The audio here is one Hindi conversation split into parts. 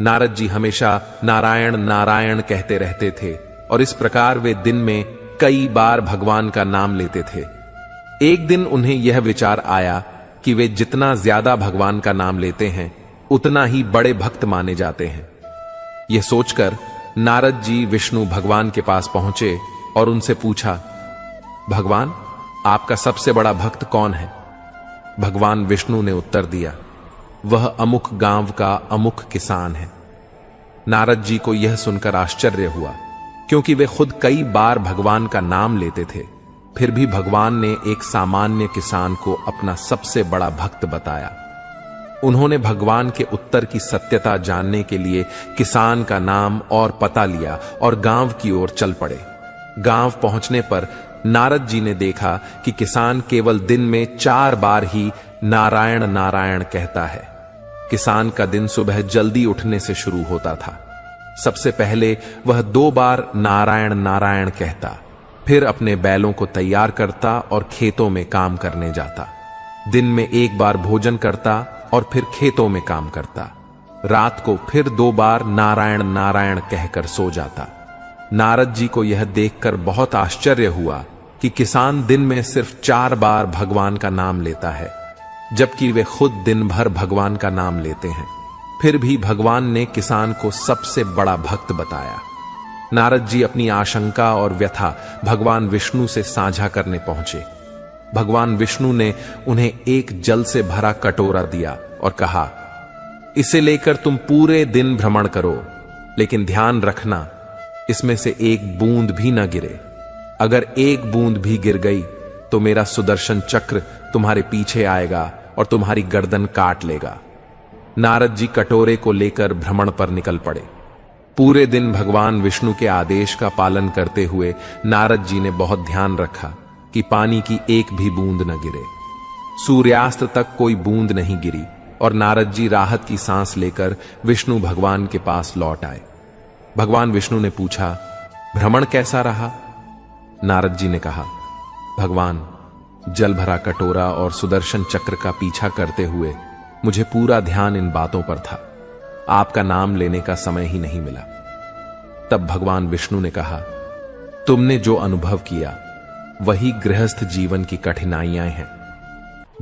नारद जी हमेशा नारायण नारायण कहते रहते थे और इस प्रकार वे दिन में कई बार भगवान का नाम लेते थे। एक दिन उन्हें यह विचार आया कि वे जितना ज्यादा भगवान का नाम लेते हैं उतना ही बड़े भक्त माने जाते हैं। यह सोचकर नारद जी विष्णु भगवान के पास पहुंचे और उनसे पूछा, भगवान, आपका सबसे बड़ा भक्त कौन है? भगवान विष्णु ने उत्तर दिया, वह अमुक गांव का अमुक किसान है। नारद जी को यह सुनकर आश्चर्य हुआ, क्योंकि वे खुद कई बार भगवान का नाम लेते थे, फिर भी भगवान ने एक सामान्य किसान को अपना सबसे बड़ा भक्त बताया। उन्होंने भगवान के उत्तर की सत्यता जानने के लिए किसान का नाम और पता लिया और गांव की ओर चल पड़े। गांव पहुंचने पर नारद जी ने देखा कि किसान केवल दिन में 4 बार ही नारायण नारायण कहता है। किसान का दिन सुबह जल्दी उठने से शुरू होता था। सबसे पहले वह 2 बार नारायण नारायण कहता, फिर अपने बैलों को तैयार करता और खेतों में काम करने जाता। दिन में 1 बार भोजन करता और फिर खेतों में काम करता। रात को फिर 2 बार नारायण नारायण कहकर सो जाता। नारद जी को यह देखकर बहुत आश्चर्य हुआ कि किसान दिन में सिर्फ 4 बार भगवान का नाम लेता है, जबकि वे खुद दिन भर भगवान का नाम लेते हैं। फिर भी भगवान ने किसान को सबसे बड़ा भक्त बताया। नारद जी अपनी आशंका और व्यथा भगवान विष्णु से साझा करने पहुंचे। भगवान विष्णु ने उन्हें एक जल से भरा कटोरा दिया और कहा, इसे लेकर तुम पूरे दिन भ्रमण करो, लेकिन ध्यान रखना इसमें से एक बूंद भी न गिरे। अगर एक बूंद भी गिर गई तो मेरा सुदर्शन चक्र तुम्हारे पीछे आएगा और तुम्हारी गर्दन काट लेगा। नारद जी कटोरे को लेकर भ्रमण पर निकल पड़े। पूरे दिन भगवान विष्णु के आदेश का पालन करते हुए नारद जी ने बहुत ध्यान रखा कि पानी की एक भी बूंद न गिरे। सूर्यास्त तक कोई बूंद नहीं गिरी और नारद जी राहत की सांस लेकर विष्णु भगवान के पास लौट आए। भगवान विष्णु ने पूछा, भ्रमण कैसा रहा? नारद जी ने कहा, भगवान, जल भरा कटोरा और सुदर्शन चक्र का पीछा करते हुए मुझे पूरा ध्यान इन बातों पर था। आपका नाम लेने का समय ही नहीं मिला। तब भगवान विष्णु ने कहा, तुमने जो अनुभव किया वही गृहस्थ जीवन की कठिनाइयां हैं।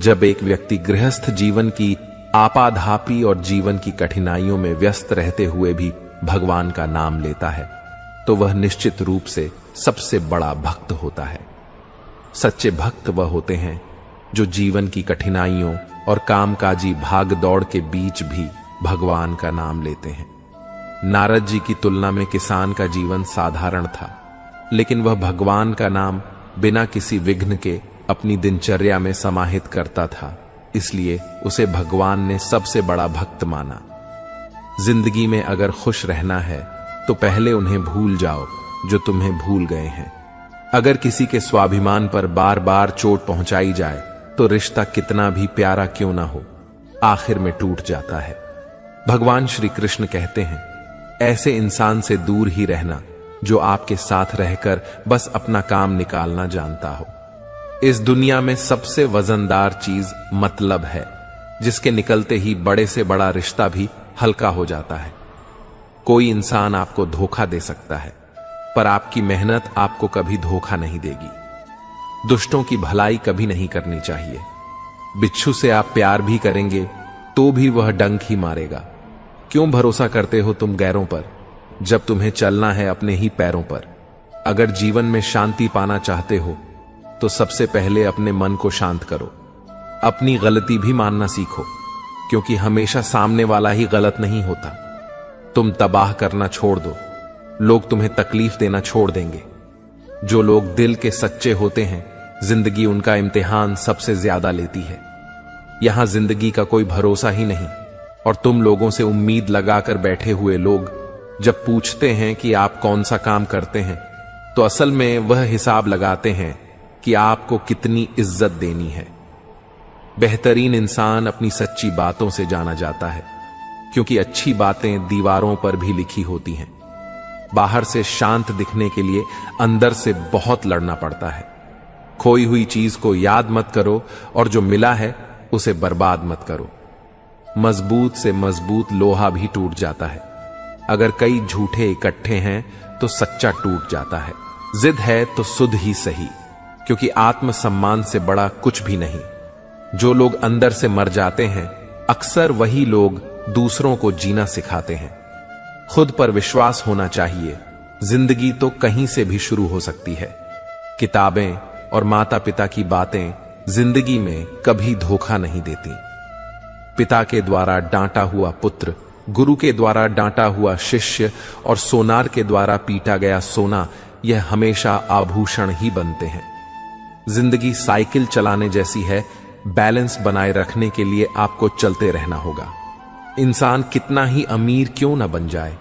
जब एक व्यक्ति गृहस्थ जीवन की आपाधापी और जीवन की कठिनाइयों में व्यस्त रहते हुए भी भगवान का नाम लेता है तो वह निश्चित रूप से सबसे बड़ा भक्त होता है। सच्चे भक्त वह होते हैं जो जीवन की कठिनाइयों और कामकाजी भाग दौड़ के बीच भी भगवान का नाम लेते हैं। नारद जी की तुलना में किसान का जीवन साधारण था, लेकिन वह भगवान का नाम बिना किसी विघ्न के अपनी दिनचर्या में समाहित करता था, इसलिए उसे भगवान ने सबसे बड़ा भक्त माना। जिंदगी में अगर खुश रहना है तो पहले उन्हें भूल जाओ जो तुम्हें भूल गए हैं। अगर किसी के स्वाभिमान पर बार बार चोट पहुंचाई जाए तो रिश्ता कितना भी प्यारा क्यों ना हो, आखिर में टूट जाता है। भगवान श्री कृष्ण कहते हैं, ऐसे इंसान से दूर ही रहना जो आपके साथ रहकर बस अपना काम निकालना जानता हो। इस दुनिया में सबसे वजनदार चीज मतलब है, जिसके निकलते ही बड़े से बड़ा रिश्ता भी हल्का हो जाता है। कोई इंसान आपको धोखा दे सकता है, पर आपकी मेहनत आपको कभी धोखा नहीं देगी। दुष्टों की भलाई कभी नहीं करनी चाहिए। बिच्छू से आप प्यार भी करेंगे तो भी वह डंक ही मारेगा। क्यों भरोसा करते हो तुम गैरों पर, जब तुम्हें चलना है अपने ही पैरों पर। अगर जीवन में शांति पाना चाहते हो तो सबसे पहले अपने मन को शांत करो। अपनी गलती भी मानना सीखो, क्योंकि हमेशा सामने वाला ही गलत नहीं होता। तुम तबाह करना छोड़ दो, लोग तुम्हें तकलीफ देना छोड़ देंगे। जो लोग दिल के सच्चे होते हैं, जिंदगी उनका इम्तिहान सबसे ज्यादा लेती है। यहां जिंदगी का कोई भरोसा ही नहीं, और तुम लोगों से उम्मीद लगाकर बैठे हुए लोग जब पूछते हैं कि आप कौन सा काम करते हैं, तो असल में वह हिसाब लगाते हैं कि आपको कितनी इज्जत देनी है। बेहतरीन इंसान अपनी सच्ची बातों से जाना जाता है, क्योंकि अच्छी बातें दीवारों पर भी लिखी होती हैं। बाहर से शांत दिखने के लिए अंदर से बहुत लड़ना पड़ता है। खोई हुई चीज को याद मत करो और जो मिला है उसे बर्बाद मत करो। मजबूत से मजबूत लोहा भी टूट जाता है, अगर कई झूठे इकट्ठे हैं तो सच्चा टूट जाता है। जिद है तो सुध ही सही, क्योंकि आत्मसम्मान से बड़ा कुछ भी नहीं। जो लोग अंदर से मर जाते हैं, अक्सर वही लोग दूसरों को जीना सिखाते हैं। खुद पर विश्वास होना चाहिए। जिंदगी तो कहीं से भी शुरू हो सकती है। किताबें और माता पिता की बातें जिंदगी में कभी धोखा नहीं देती। पिता के द्वारा डांटा हुआ पुत्र, गुरु के द्वारा डांटा हुआ शिष्य और सोनार के द्वारा पीटा गया सोना, यह हमेशा आभूषण ही बनते हैं। जिंदगी साइकिल चलाने जैसी है। बैलेंस बनाए रखने के लिए आपको चलते रहना होगा। इंसान कितना ही अमीर क्यों न बन जाए,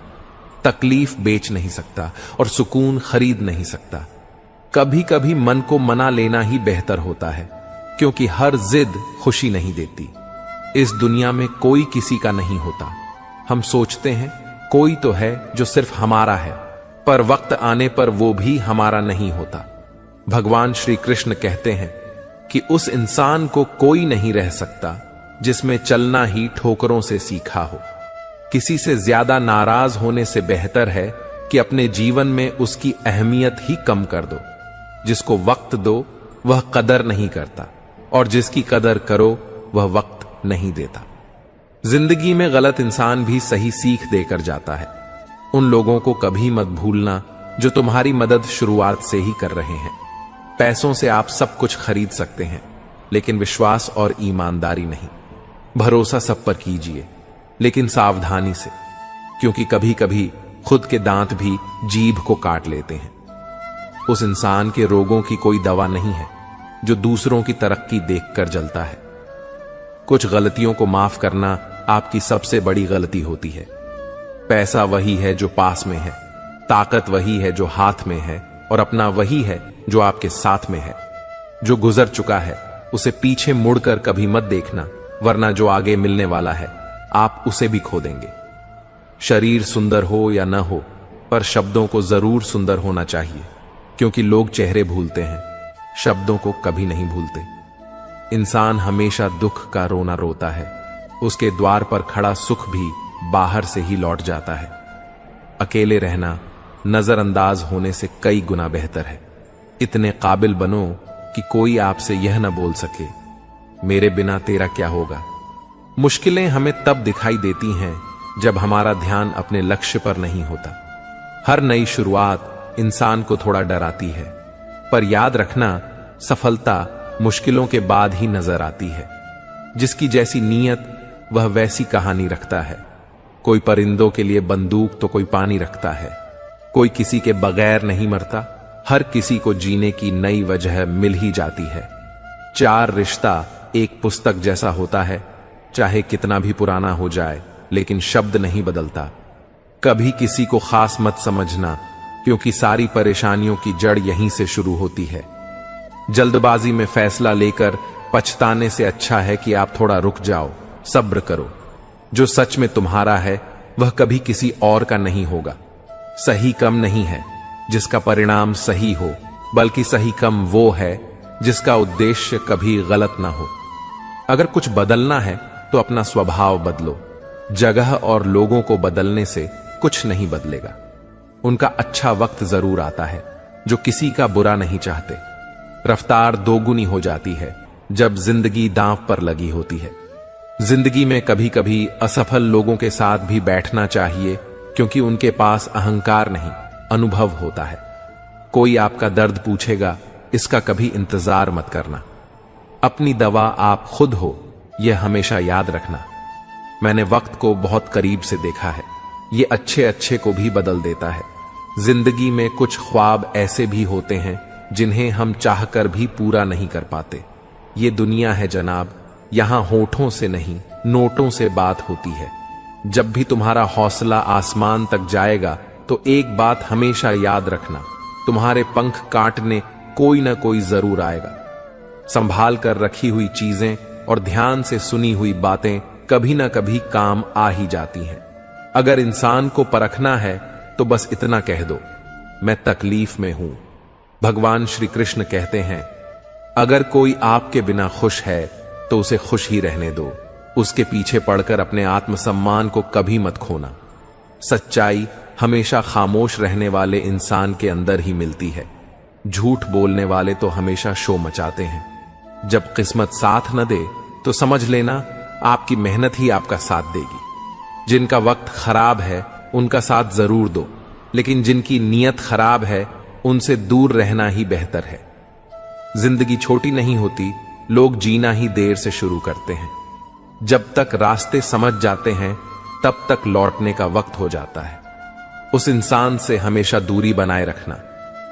तकलीफ बेच नहीं सकता और सुकून खरीद नहीं सकता। कभी कभी मन को मना लेना ही बेहतर होता है, क्योंकि हर जिद खुशी नहीं देती। इस दुनिया में कोई किसी का नहीं होता। हम सोचते हैं कोई तो है जो सिर्फ हमारा है, पर वक्त आने पर वो भी हमारा नहीं होता। भगवान श्री कृष्ण कहते हैं कि उस इंसान को कोई नहीं रह सकता जिसमें चलना ही ठोकरों से सीखा हो। किसी से ज्यादा नाराज होने से बेहतर है कि अपने जीवन में उसकी अहमियत ही कम कर दो। जिसको वक्त दो वह कदर नहीं करता, और जिसकी कदर करो वह वक्त नहीं देता। जिंदगी में गलत इंसान भी सही सीख देकर जाता है। उन लोगों को कभी मत भूलना जो तुम्हारी मदद शुरुआत से ही कर रहे हैं। पैसों से आप सब कुछ खरीद सकते हैं, लेकिन विश्वास और ईमानदारी नहीं। भरोसा सब पर कीजिए, लेकिन सावधानी से, क्योंकि कभी कभी खुद के दांत भी जीभ को काट लेते हैं। उस इंसान के रोगों की कोई दवा नहीं है जो दूसरों की तरक्की देखकर जलता है। कुछ गलतियों को माफ करना आपकी सबसे बड़ी गलती होती है। पैसा वही है जो पास में है, ताकत वही है जो हाथ में है, और अपना वही है जो आपके साथ में है। जो गुजर चुका है उसे पीछे मुड़कर कभी मत देखना, वरना जो आगे मिलने वाला है आप उसे भी खो देंगे। शरीर सुंदर हो या न हो, पर शब्दों को जरूर सुंदर होना चाहिए, क्योंकि लोग चेहरे भूलते हैं, शब्दों को कभी नहीं भूलते। इंसान हमेशा दुख का रोना रोता है। उसके द्वार पर खड़ा सुख भी बाहर से ही लौट जाता है। अकेले रहना नजरअंदाज होने से कई गुना बेहतर है। इतने काबिल बनो कि कोई आपसे यह न बोल सके, मेरे बिना तेरा क्या होगा। मुश्किलें हमें तब दिखाई देती हैं जब हमारा ध्यान अपने लक्ष्य पर नहीं होता। हर नई शुरुआत इंसान को थोड़ा डराती है, पर याद रखना, सफलता मुश्किलों के बाद ही नजर आती है। जिसकी जैसी नीयत वह वैसी कहानी रखता है। कोई परिंदों के लिए बंदूक तो कोई पानी रखता है। कोई किसी के बगैर नहीं मरता। हर किसी को जीने की नई वजह मिल ही जाती है। चार रिश्ता एक पुस्तक जैसा होता है, चाहे कितना भी पुराना हो जाए, लेकिन शब्द नहीं बदलता। कभी किसी को खास मत समझना, क्योंकि सारी परेशानियों की जड़ यहीं से शुरू होती है। जल्दबाजी में फैसला लेकर पछताने से अच्छा है कि आप थोड़ा रुक जाओ, सब्र करो। जो सच में तुम्हारा है वह कभी किसी और का नहीं होगा। सही कम नहीं है जिसका परिणाम सही हो, बल्कि सही कम वो है जिसका उद्देश्य कभी गलत ना हो। अगर कुछ बदलना है तो अपना स्वभाव बदलो। जगह और लोगों को बदलने से कुछ नहीं बदलेगा। उनका अच्छा वक्त जरूर आता है जो किसी का बुरा नहीं चाहते। रफ्तार दोगुनी हो जाती है जब जिंदगी दांव पर लगी होती है। जिंदगी में कभी कभी असफल लोगों के साथ भी बैठना चाहिए, क्योंकि उनके पास अहंकार नहीं, अनुभव होता है। कोई आपका दर्द पूछेगा, इसका कभी इंतजार मत करना। अपनी दवा आप खुद हो, यह हमेशा याद रखना। मैंने वक्त को बहुत करीब से देखा है। यह अच्छे अच्छे को भी बदल देता है। जिंदगी में कुछ ख्वाब ऐसे भी होते हैं जिन्हें हम चाहकर भी पूरा नहीं कर पाते। ये दुनिया है जनाब, यहां होठों से नहीं नोटों से बात होती है। जब भी तुम्हारा हौसला आसमान तक जाएगा तो एक बात हमेशा याद रखना, तुम्हारे पंख काटने कोई ना कोई जरूर आएगा। संभाल कर रखी हुई चीजें और ध्यान से सुनी हुई बातें कभी ना कभी काम आ ही जाती हैं। अगर इंसान को परखना है तो बस इतना कह दो, मैं तकलीफ में हूं। भगवान श्री कृष्ण कहते हैं, अगर कोई आपके बिना खुश है तो उसे खुश ही रहने दो। उसके पीछे पड़कर अपने आत्मसम्मान को कभी मत खोना। सच्चाई हमेशा खामोश रहने वाले इंसान के अंदर ही मिलती है। झूठ बोलने वाले तो हमेशा शो मचाते हैं। जब किस्मत साथ न दे तो समझ लेना आपकी मेहनत ही आपका साथ देगी। जिनका वक्त खराब है उनका साथ जरूर दो, लेकिन जिनकी नीयत खराब है उनसे दूर रहना ही बेहतर है। जिंदगी छोटी नहीं होती, लोग जीना ही देर से शुरू करते हैं। जब तक रास्ते समझ जाते हैं तब तक लौटने का वक्त हो जाता है। उस इंसान से हमेशा दूरी बनाए रखना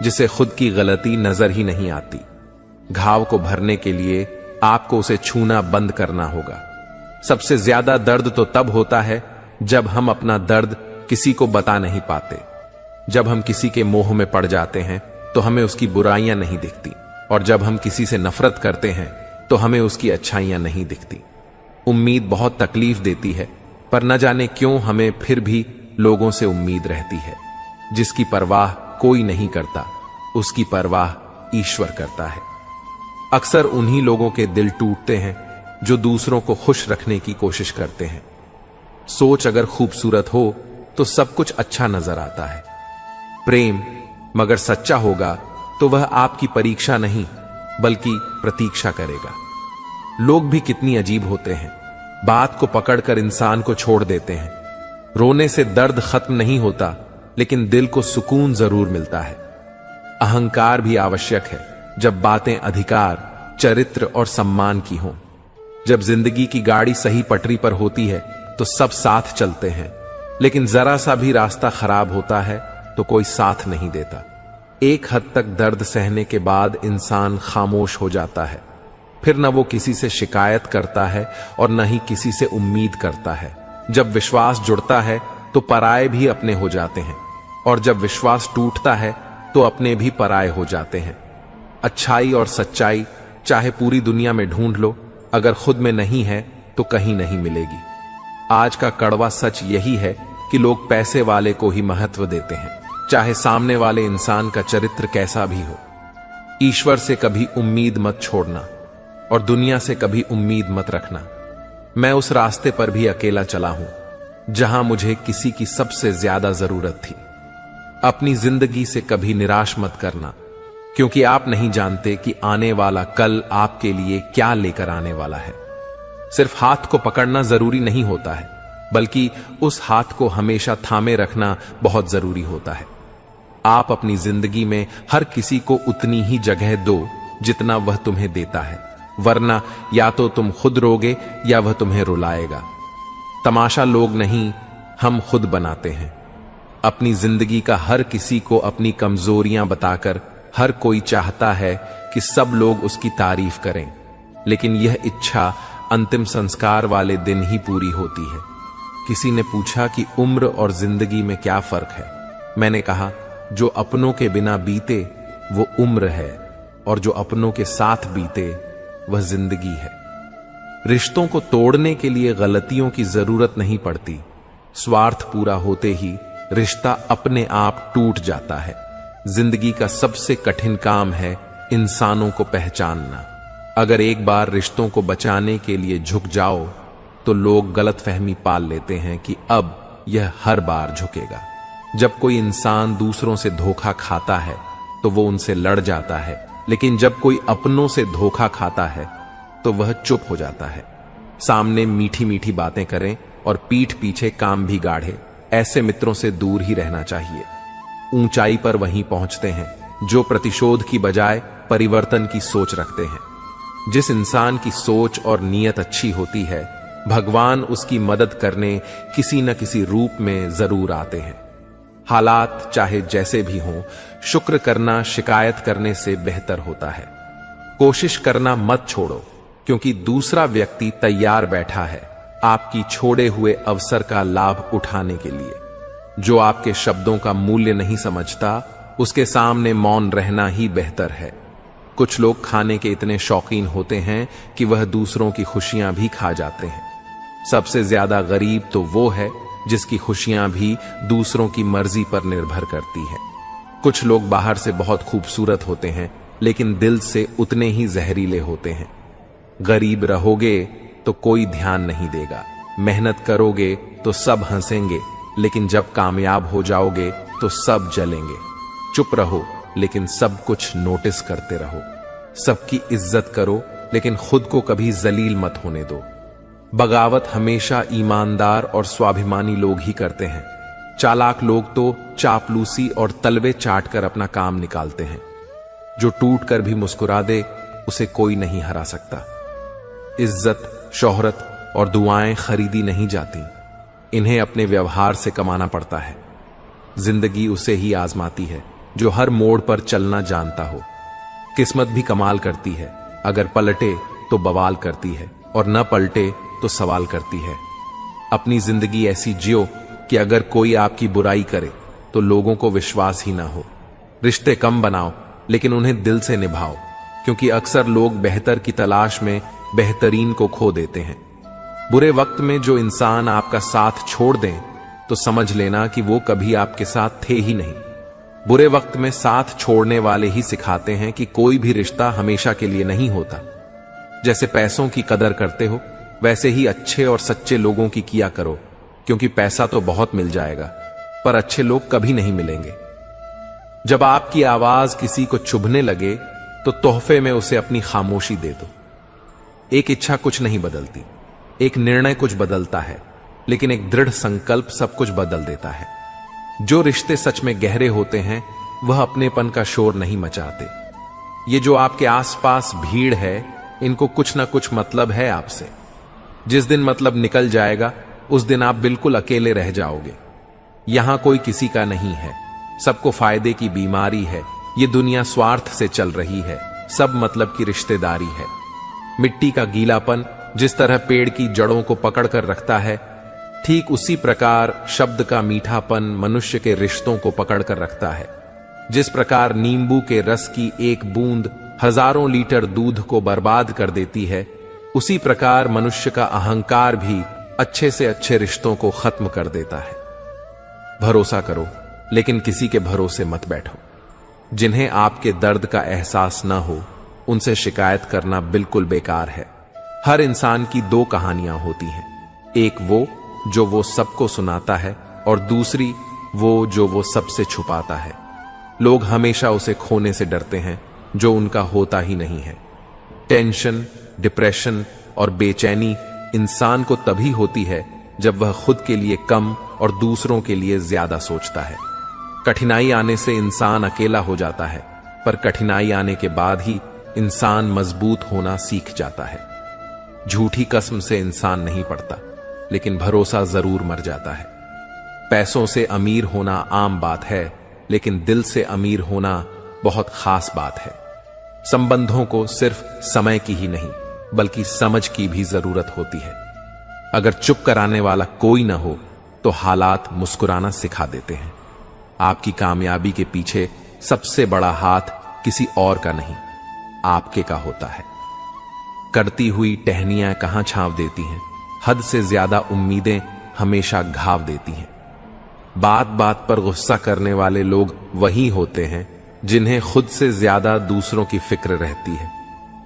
जिसे खुद की गलती नजर ही नहीं आती। घाव को भरने के लिए आपको उसे छूना बंद करना होगा। सबसे ज्यादा दर्द तो तब होता है जब हम अपना दर्द किसी को बता नहीं पाते। जब हम किसी के मोह में पड़ जाते हैं तो हमें उसकी बुराइयां नहीं दिखती, और जब हम किसी से नफरत करते हैं तो हमें उसकी अच्छाइयां नहीं दिखती। उम्मीद बहुत तकलीफ देती है, पर न जाने क्यों हमें फिर भी लोगों से उम्मीद रहती है। जिसकी परवाह कोई नहीं करता, उसकी परवाह ईश्वर करता है। अक्सर उन्हीं लोगों के दिल टूटते हैं जो दूसरों को खुश रखने की कोशिश करते हैं। सोच अगर खूबसूरत हो तो सब कुछ अच्छा नजर आता है। प्रेम मगर सच्चा होगा तो वह आपकी परीक्षा नहीं बल्कि प्रतीक्षा करेगा। लोग भी कितनी अजीब होते हैं, बात को पकड़कर इंसान को छोड़ देते हैं। रोने से दर्द खत्म नहीं होता, लेकिन दिल को सुकून जरूर मिलता है। अहंकार भी आवश्यक है जब बातें अधिकार, चरित्र और सम्मान की हों। जब जिंदगी की गाड़ी सही पटरी पर होती है तो सब साथ चलते हैं, लेकिन जरा सा भी रास्ता खराब होता है तो कोई साथ नहीं देता। एक हद तक दर्द सहने के बाद इंसान खामोश हो जाता है। फिर न वो किसी से शिकायत करता है और न ही किसी से उम्मीद करता है। जब विश्वास जुड़ता है तो पराये भी अपने हो जाते हैं, और जब विश्वास टूटता है तो अपने भी पराये हो जाते हैं। अच्छाई और सच्चाई चाहे पूरी दुनिया में ढूंढ लो, अगर खुद में नहीं है तो कहीं नहीं मिलेगी। आज का कड़वा सच यही है कि लोग पैसे वाले को ही महत्व देते हैं, चाहे सामने वाले इंसान का चरित्र कैसा भी हो। ईश्वर से कभी उम्मीद मत छोड़ना और दुनिया से कभी उम्मीद मत रखना। मैं उस रास्ते पर भी अकेला चला हूं जहां मुझे किसी की सबसे ज्यादा जरूरत थी। अपनी जिंदगी से कभी निराश मत करना, क्योंकि आप नहीं जानते कि आने वाला कल आपके लिए क्या लेकर आने वाला है। सिर्फ हाथ को पकड़ना जरूरी नहीं होता है, बल्कि उस हाथ को हमेशा थामे रखना बहुत जरूरी होता है। आप अपनी जिंदगी में हर किसी को उतनी ही जगह दो जितना वह तुम्हें देता है, वरना या तो तुम खुद रोगे या वह तुम्हें रुलाएगा। तमाशा लोग नहीं, हम खुद बनाते हैं। अपनी जिंदगी का हर किसी को अपनी कमजोरियां बताकर हर कोई चाहता है कि सब लोग उसकी तारीफ करें, लेकिन यह इच्छा अंतिम संस्कार वाले दिन ही पूरी होती है। किसी ने पूछा कि उम्र और जिंदगी में क्या फर्क है। मैंने कहा, जो अपनों के बिना बीते वो उम्र है, और जो अपनों के साथ बीते वह जिंदगी है। रिश्तों को तोड़ने के लिए गलतियों की जरूरत नहीं पड़ती। स्वार्थ पूरा होते ही रिश्ता अपने आप टूट जाता है। जिंदगी का सबसे कठिन काम है इंसानों को पहचानना। अगर एक बार रिश्तों को बचाने के लिए झुक जाओ तो लोग गलतफहमी पाल लेते हैं कि अब यह हर बार झुकेगा। जब कोई इंसान दूसरों से धोखा खाता है तो वो उनसे लड़ जाता है, लेकिन जब कोई अपनों से धोखा खाता है तो वह चुप हो जाता है। सामने मीठी मीठी बातें करें और पीठ पीछे काम भी गाढ़े, ऐसे मित्रों से दूर ही रहना चाहिए। ऊंचाई पर वहीं पहुंचते हैं जो प्रतिशोध की बजाय परिवर्तन की सोच रखते हैं। जिस इंसान की सोच और नीयत अच्छी होती है, भगवान उसकी मदद करने किसी न किसी रूप में जरूर आते हैं। हालात चाहे जैसे भी हों, शुक्र करना शिकायत करने से बेहतर होता है। कोशिश करना मत छोड़ो, क्योंकि दूसरा व्यक्ति तैयार बैठा है आपकी छोड़े हुए अवसर का लाभ उठाने के लिए। जो आपके शब्दों का मूल्य नहीं समझता, उसके सामने मौन रहना ही बेहतर है। कुछ लोग खाने के इतने शौकीन होते हैं कि वह दूसरों की खुशियां भी खा जाते हैं। सबसे ज्यादा गरीब तो वो है जिसकी खुशियां भी दूसरों की मर्जी पर निर्भर करती है। कुछ लोग बाहर से बहुत खूबसूरत होते हैं, लेकिन दिल से उतने ही जहरीले होते हैं। गरीब रहोगे तो कोई ध्यान नहीं देगा, मेहनत करोगे तो सब हंसेंगे, लेकिन जब कामयाब हो जाओगे तो सब जलेंगे। चुप रहो लेकिन सब कुछ नोटिस करते रहो। सबकी इज्जत करो लेकिन खुद को कभी जलील मत होने दो। बगावत हमेशा ईमानदार और स्वाभिमानी लोग ही करते हैं। चालाक लोग तो चापलूसी और तलवे चाट कर अपना काम निकालते हैं। जो टूट कर भी मुस्कुरा दे उसे कोई नहीं हरा सकता। इज्जत, शोहरत और दुआएं खरीदी नहीं जाती, इन्हें अपने व्यवहार से कमाना पड़ता है। जिंदगी उसे ही आजमाती है जो हर मोड़ पर चलना जानता हो। किस्मत भी कमाल करती है, अगर पलटे तो बवाल करती है और न पलटे तो सवाल करती है। अपनी जिंदगी ऐसी जियो कि अगर कोई आपकी बुराई करे तो लोगों को विश्वास ही ना हो। रिश्ते कम बनाओ लेकिन उन्हें दिल से निभाओ, क्योंकि अक्सर लोग बेहतर की तलाश में बेहतरीन को खो देते हैं। बुरे वक्त में जो इंसान आपका साथ छोड़ दें तो समझ लेना कि वो कभी आपके साथ थे ही नहीं। बुरे वक्त में साथ छोड़ने वाले ही सिखाते हैं कि कोई भी रिश्ता हमेशा के लिए नहीं होता। जैसे पैसों की कदर करते हो वैसे ही अच्छे और सच्चे लोगों की किया करो, क्योंकि पैसा तो बहुत मिल जाएगा पर अच्छे लोग कभी नहीं मिलेंगे। जब आपकी आवाज किसी को चुभने लगे तो तोहफे में उसे अपनी खामोशी दे दो। एक इच्छा कुछ नहीं बदलती, एक निर्णय कुछ बदलता है, लेकिन एक दृढ़ संकल्प सब कुछ बदल देता है। जो रिश्ते सच में गहरे होते हैं वह अपनेपन का शोर नहीं मचाते। ये जो आपके आसपास भीड़ है, इनको कुछ ना कुछ मतलब है आपसे। जिस दिन मतलब निकल जाएगा उस दिन आप बिल्कुल अकेले रह जाओगे। यहां कोई किसी का नहीं है, सबको फायदे की बीमारी है। ये दुनिया स्वार्थ से चल रही है, सब मतलब की रिश्तेदारी है। मिट्टी का गीलापन जिस तरह पेड़ की जड़ों को पकड़ कर रखता है, ठीक उसी प्रकार शब्द का मीठापन मनुष्य के रिश्तों को पकड़ कर रखता है। जिस प्रकार नींबू के रस की एक बूंद हजारों लीटर दूध को बर्बाद कर देती है, उसी प्रकार मनुष्य का अहंकार भी अच्छे से अच्छे रिश्तों को खत्म कर देता है। भरोसा करो लेकिन किसी के भरोसे मत बैठो। जिन्हें आपके दर्द का एहसास ना हो उनसे शिकायत करना बिल्कुल बेकार है। हर इंसान की दो कहानियां होती हैं, एक वो सबको सुनाता है और दूसरी जो वो सबसे छुपाता है। लोग हमेशा उसे खोने से डरते हैं जो उनका होता ही नहीं है। टेंशन, डिप्रेशन और बेचैनी इंसान को तभी होती है जब वह खुद के लिए कम और दूसरों के लिए ज्यादा सोचता है। कठिनाई आने से इंसान अकेला हो जाता है, पर कठिनाई आने के बाद ही इंसान मजबूत होना सीख जाता है। झूठी कसम से इंसान नहीं पड़ता, लेकिन भरोसा जरूर मर जाता है। पैसों से अमीर होना आम बात है, लेकिन दिल से अमीर होना बहुत खास बात है। संबंधों को सिर्फ समय की ही नहीं बल्कि समझ की भी जरूरत होती है। अगर चुप कराने वाला कोई ना हो तो हालात मुस्कुराना सिखा देते हैं। आपकी कामयाबी के पीछे सबसे बड़ा हाथ किसी और का नहीं, आपके का होता है। करती हुई टहनियां कहां छांव देती हैं, हद से ज्यादा उम्मीदें हमेशा घाव देती हैं। बात बात पर गुस्सा करने वाले लोग वही होते हैं जिन्हें खुद से ज्यादा दूसरों की फिक्र रहती है।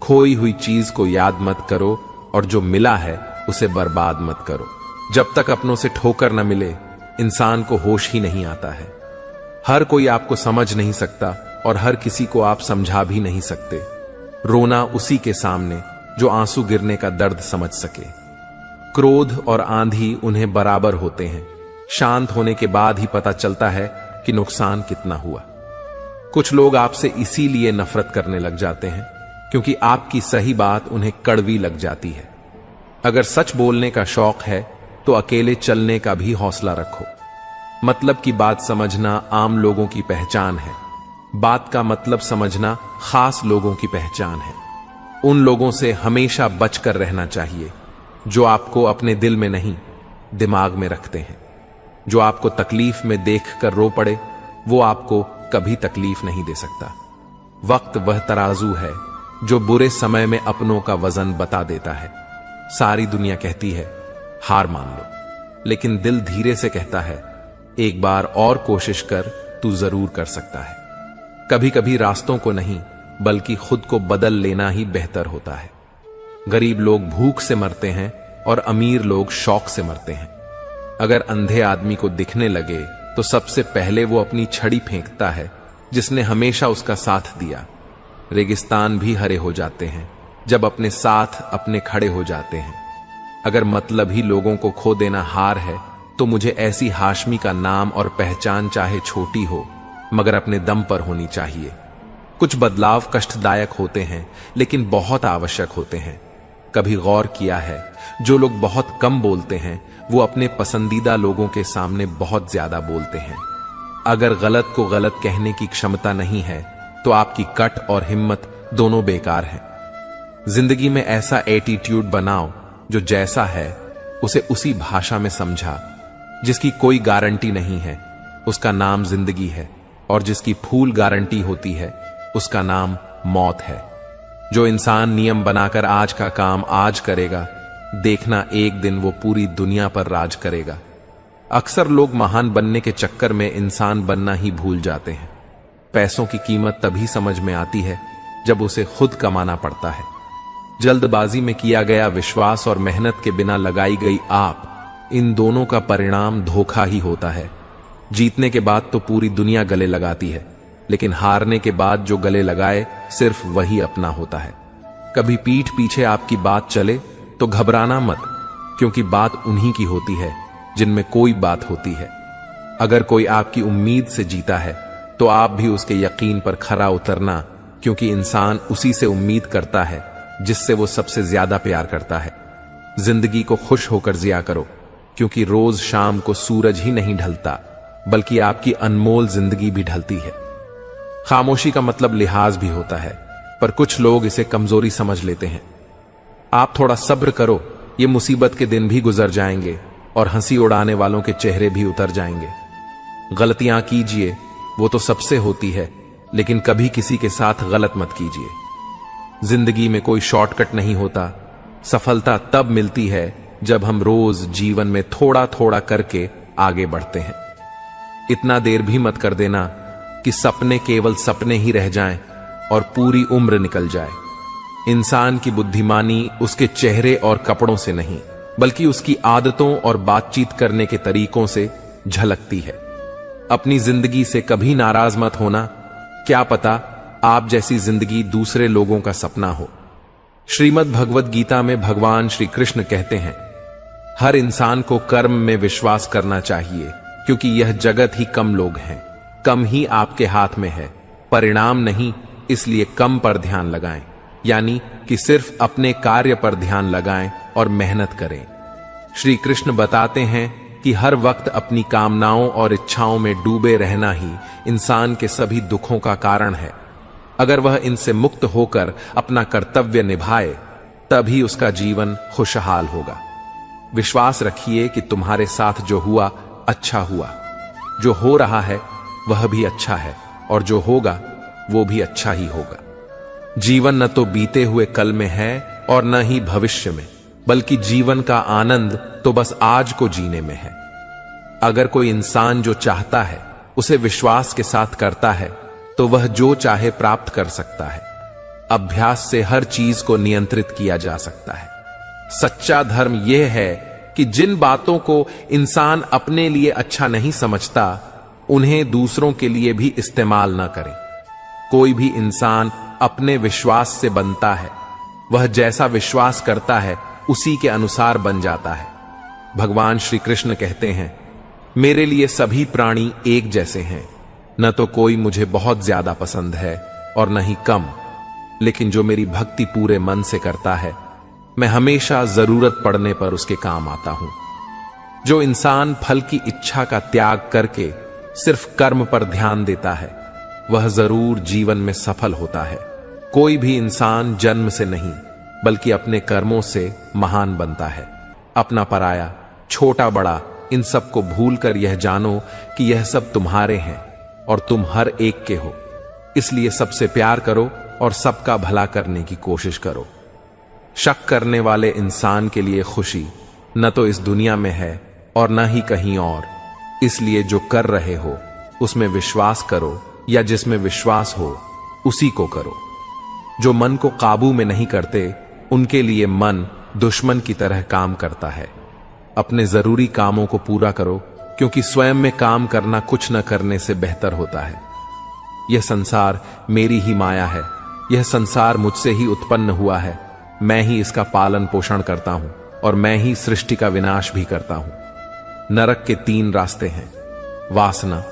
खोई हुई चीज को याद मत करो और जो मिला है उसे बर्बाद मत करो। जब तक अपनों से ठोकर न मिले इंसान को होश ही नहीं आता है। हर कोई आपको समझ नहीं सकता और हर किसी को आप समझा भी नहीं सकते। रोना उसी के सामने जो आंसू गिरने का दर्द समझ सके। क्रोध और आंधी उन्हें बराबर होते हैं। शांत होने के बाद ही पता चलता है कि नुकसान कितना हुआ। कुछ लोग आपसे इसीलिए नफरत करने लग जाते हैं क्योंकि आपकी सही बात उन्हें कड़वी लग जाती है। अगर सच बोलने का शौक है तो अकेले चलने का भी हौसला रखो। मतलब की बात समझना आम लोगों की पहचान है, बात का मतलब समझना खास लोगों की पहचान है। उन लोगों से हमेशा बचकर रहना चाहिए जो आपको अपने दिल में नहीं दिमाग में रखते हैं। जो आपको तकलीफ में देखकर रो पड़े वो आपको कभी तकलीफ नहीं दे सकता। वक्त वह तराजू है जो बुरे समय में अपनों का वजन बता देता है। सारी दुनिया कहती है हार मान लो, लेकिन दिल धीरे से कहता है एक बार और कोशिश कर, तू जरूर कर सकता है। कभी कभी रास्तों को नहीं बल्कि खुद को बदल लेना ही बेहतर होता है। गरीब लोग भूख से मरते हैं और अमीर लोग शौक से मरते हैं। अगर अंधे आदमी को दिखने लगे तो सबसे पहले वो अपनी छड़ी फेंकता है जिसने हमेशा उसका साथ दिया। रेगिस्तान भी हरे हो जाते हैं जब अपने साथ अपने खड़े हो जाते हैं। अगर मतलब ही लोगों को खो देना हार है तो मुझे ऐसी हाशमी का नाम और पहचान चाहे छोटी हो मगर अपने दम पर होनी चाहिए। कुछ बदलाव कष्टदायक होते हैं लेकिन बहुत आवश्यक होते हैं। कभी गौर किया है जो लोग बहुत कम बोलते हैं वो अपने पसंदीदा लोगों के सामने बहुत ज्यादा बोलते हैं। अगर गलत को गलत कहने की क्षमता नहीं है तो आपकी कट और हिम्मत दोनों बेकार हैं। जिंदगी में ऐसा एटीट्यूड बनाओ जो जैसा है उसे उसी भाषा में समझा। जिसकी कोई गारंटी नहीं है उसका नाम जिंदगी है और जिसकी फूल गारंटी होती है उसका नाम मौत है। जो इंसान नियम बनाकर आज का काम आज करेगा, देखना एक दिन वो पूरी दुनिया पर राज करेगा। अक्सर लोग महान बनने के चक्कर में इंसान बनना ही भूल जाते हैं। पैसों की कीमत तभी समझ में आती है जब उसे खुद कमाना पड़ता है। जल्दबाजी में किया गया विश्वास और मेहनत के बिना लगाई गई आप, इन दोनों का परिणाम धोखा ही होता है। जीतने के बाद तो पूरी दुनिया गले लगाती है, लेकिन हारने के बाद जो गले लगाए सिर्फ वही अपना होता है। कभी पीठ पीछे आपकी बात चले तो घबराना मत, क्योंकि बात उन्हीं की होती है जिनमें कोई बात होती है। अगर कोई आपकी उम्मीद से जीता है तो आप भी उसके यकीन पर खरा उतरना, क्योंकि इंसान उसी से उम्मीद करता है जिससे वो सबसे ज्यादा प्यार करता है। जिंदगी को खुश होकर जिया करो, क्योंकि रोज शाम को सूरज ही नहीं ढलता बल्कि आपकी अनमोल जिंदगी भी ढलती है। खामोशी का मतलब लिहाज भी होता है, पर कुछ लोग इसे कमजोरी समझ लेते हैं। आप थोड़ा सब्र करो, ये मुसीबत के दिन भी गुजर जाएंगे और हंसी उड़ाने वालों के चेहरे भी उतर जाएंगे। गलतियां कीजिए, वो तो सबसे होती है, लेकिन कभी किसी के साथ गलत मत कीजिए। जिंदगी में कोई शॉर्टकट नहीं होता। सफलता तब मिलती है जब हम रोज जीवन में थोड़ा थोड़ा करके आगे बढ़ते हैं। इतना देर भी मत कर देना कि सपने केवल सपने ही रह जाएं और पूरी उम्र निकल जाए। इंसान की बुद्धिमानी उसके चेहरे और कपड़ों से नहीं, बल्कि उसकी आदतों और बातचीत करने के तरीकों से झलकती है। अपनी जिंदगी से कभी नाराज मत होना, क्या पता आप जैसी जिंदगी दूसरे लोगों का सपना हो। श्रीमद् भगवद गीता में भगवान श्री कृष्ण कहते हैं, हर इंसान को कर्म में विश्वास करना चाहिए, क्योंकि यह जगत ही कम लोग हैं, कम ही आपके हाथ में है, परिणाम नहीं, इसलिए कम पर ध्यान लगाएं। यानी कि सिर्फ अपने कार्य पर ध्यान लगाएं और मेहनत करें। श्री कृष्ण बताते हैं कि हर वक्त अपनी कामनाओं और इच्छाओं में डूबे रहना ही इंसान के सभी दुखों का कारण है। अगर वह इनसे मुक्त होकर अपना कर्तव्य निभाए, तभी उसका जीवन खुशहाल होगा। विश्वास रखिए कि तुम्हारे साथ जो हुआ अच्छा हुआ, जो हो रहा है वह भी अच्छा है, और जो होगा वो भी अच्छा ही होगा। जीवन न तो बीते हुए कल में है और न ही भविष्य में, बल्कि जीवन का आनंद तो बस आज को जीने में है। अगर कोई इंसान जो चाहता है उसे विश्वास के साथ करता है तो वह जो चाहे प्राप्त कर सकता है। अभ्यास से हर चीज को नियंत्रित किया जा सकता है। सच्चा धर्म यह है कि जिन बातों को इंसान अपने लिए अच्छा नहीं समझता, उन्हें दूसरों के लिए भी इस्तेमाल न करें। कोई भी इंसान अपने विश्वास से बनता है, वह जैसा विश्वास करता है उसी के अनुसार बन जाता है। भगवान श्री कृष्ण कहते हैं, मेरे लिए सभी प्राणी एक जैसे हैं, न तो कोई मुझे बहुत ज्यादा पसंद है और न ही कम, लेकिन जो मेरी भक्ति पूरे मन से करता है, मैं हमेशा जरूरत पड़ने पर उसके काम आता हूं। जो इंसान फल की इच्छा का त्याग करके सिर्फ कर्म पर ध्यान देता है, वह जरूर जीवन में सफल होता है। कोई भी इंसान जन्म से नहीं, बल्कि अपने कर्मों से महान बनता है। अपना पराया, छोटा बड़ा, इन सब को भूलकर यह जानो कि यह सब तुम्हारे हैं और तुम हर एक के हो। इसलिए सबसे प्यार करो और सबका भला करने की कोशिश करो। शक करने वाले इंसान के लिए खुशी न तो इस दुनिया में है और न ही कहीं और। इसलिए जो कर रहे हो उसमें विश्वास करो, या जिसमें विश्वास हो उसी को करो। जो मन को काबू में नहीं करते, उनके लिए मन दुश्मन की तरह काम करता है। अपने जरूरी कामों को पूरा करो, क्योंकि स्वयं में काम करना कुछ न करने से बेहतर होता है। यह संसार मेरी ही माया है, यह संसार मुझसे ही उत्पन्न हुआ है, मैं ही इसका पालन पोषण करता हूं और मैं ही सृष्टि का विनाश भी करता हूं। नरक के 3 रास्ते हैं, वासना,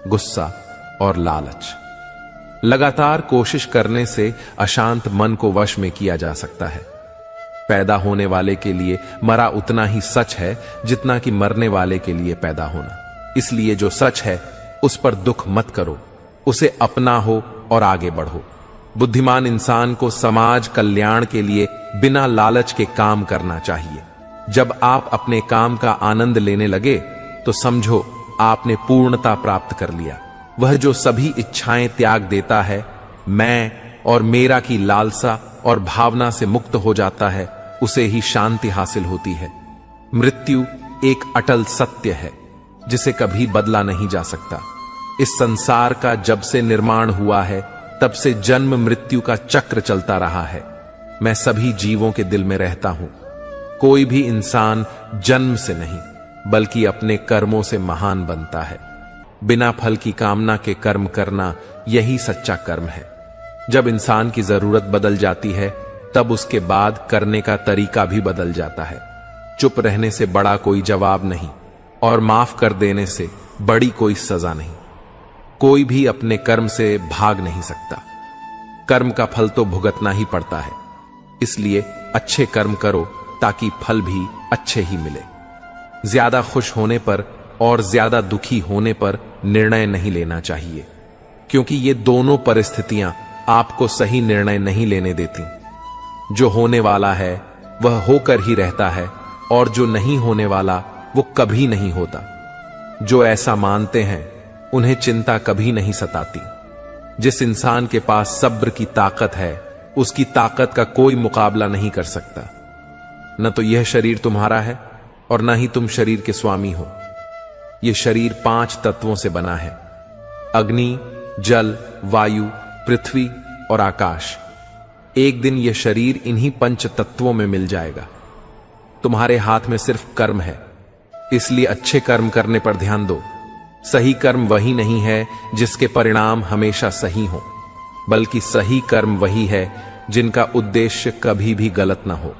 गुस्सा और लालच। लगातार कोशिश करने से अशांत मन को वश में किया जा सकता है। पैदा होने वाले के लिए मरा उतना ही सच है जितना कि मरने वाले के लिए पैदा होना। इसलिए जो सच है उस पर दुख मत करो, उसे अपना हो और आगे बढ़ो। बुद्धिमान इंसान को समाज कल्याण के लिए बिना लालच के काम करना चाहिए। जब आप अपने काम का आनंद लेने लगे तो समझो आपने पूर्णता प्राप्त कर लिया। वह जो सभी इच्छाएं त्याग देता है, मैं और मेरा की लालसा और भावना से मुक्त हो जाता है, उसे ही शांति हासिल होती है। मृत्यु एक अटल सत्य है जिसे कभी बदला नहीं जा सकता। इस संसार का जब से निर्माण हुआ है तब से जन्म मृत्यु का चक्र चलता रहा है। मैं सभी जीवों के दिल में रहता हूं। कोई भी इंसान जन्म से नहीं बल्कि अपने कर्मों से महान बनता है। बिना फल की कामना के कर्म करना यही सच्चा कर्म है। जब इंसान की जरूरत बदल जाती है तब उसके बाद करने का तरीका भी बदल जाता है। चुप रहने से बड़ा कोई जवाब नहीं और माफ कर देने से बड़ी कोई सजा नहीं। कोई भी अपने कर्म से भाग नहीं सकता। कर्म का फल तो भुगतना ही पड़ता है। इसलिए अच्छे कर्म करो ताकि फल भी अच्छे ही मिले। ज्यादा खुश होने पर और ज्यादा दुखी होने पर निर्णय नहीं लेना चाहिए, क्योंकि ये दोनों परिस्थितियां आपको सही निर्णय नहीं लेने देती। जो होने वाला है वह होकर ही रहता है और जो नहीं होने वाला वो कभी नहीं होता। जो ऐसा मानते हैं उन्हें चिंता कभी नहीं सताती। जिस इंसान के पास सब्र की ताकत है उसकी ताकत का कोई मुकाबला नहीं कर सकता। न तो यह शरीर तुम्हारा है और न ही तुम शरीर के स्वामी हो। यह शरीर 5 तत्वों से बना है, अग्नि, जल, वायु, पृथ्वी और आकाश। एक दिन यह शरीर इन्हीं 5 तत्वों में मिल जाएगा। तुम्हारे हाथ में सिर्फ कर्म है, इसलिए अच्छे कर्म करने पर ध्यान दो। सही कर्म वही नहीं है जिसके परिणाम हमेशा सही हो, बल्कि सही कर्म वही है जिनका उद्देश्य कभी भी गलत ना हो।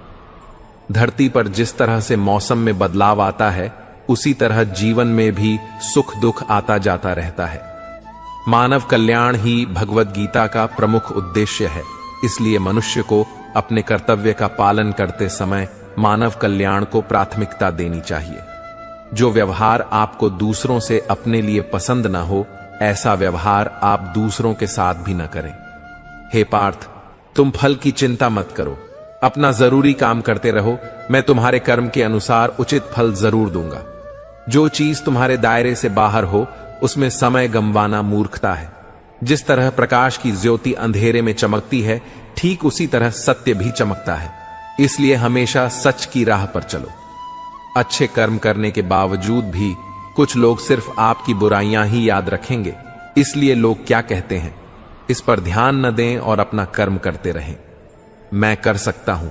धरती पर जिस तरह से मौसम में बदलाव आता है उसी तरह जीवन में भी सुख दुख आता जाता रहता है। मानव कल्याण ही भगवत गीता का प्रमुख उद्देश्य है। इसलिए मनुष्य को अपने कर्तव्य का पालन करते समय मानव कल्याण को प्राथमिकता देनी चाहिए। जो व्यवहार आपको दूसरों से अपने लिए पसंद ना हो, ऐसा व्यवहार आप दूसरों के साथ भी न करें। हे पार्थ, तुम फल की चिंता मत करो, अपना जरूरी काम करते रहो। मैं तुम्हारे कर्म के अनुसार उचित फल जरूर दूंगा। जो चीज तुम्हारे दायरे से बाहर हो उसमें समय गंवाना मूर्खता है। जिस तरह प्रकाश की ज्योति अंधेरे में चमकती है, ठीक उसी तरह सत्य भी चमकता है। इसलिए हमेशा सच की राह पर चलो। अच्छे कर्म करने के बावजूद भी कुछ लोग सिर्फ आपकी बुराइयां ही याद रखेंगे। इसलिए लोग क्या कहते हैं इस पर ध्यान न दें और अपना कर्म करते रहें। मैं कर सकता हूं,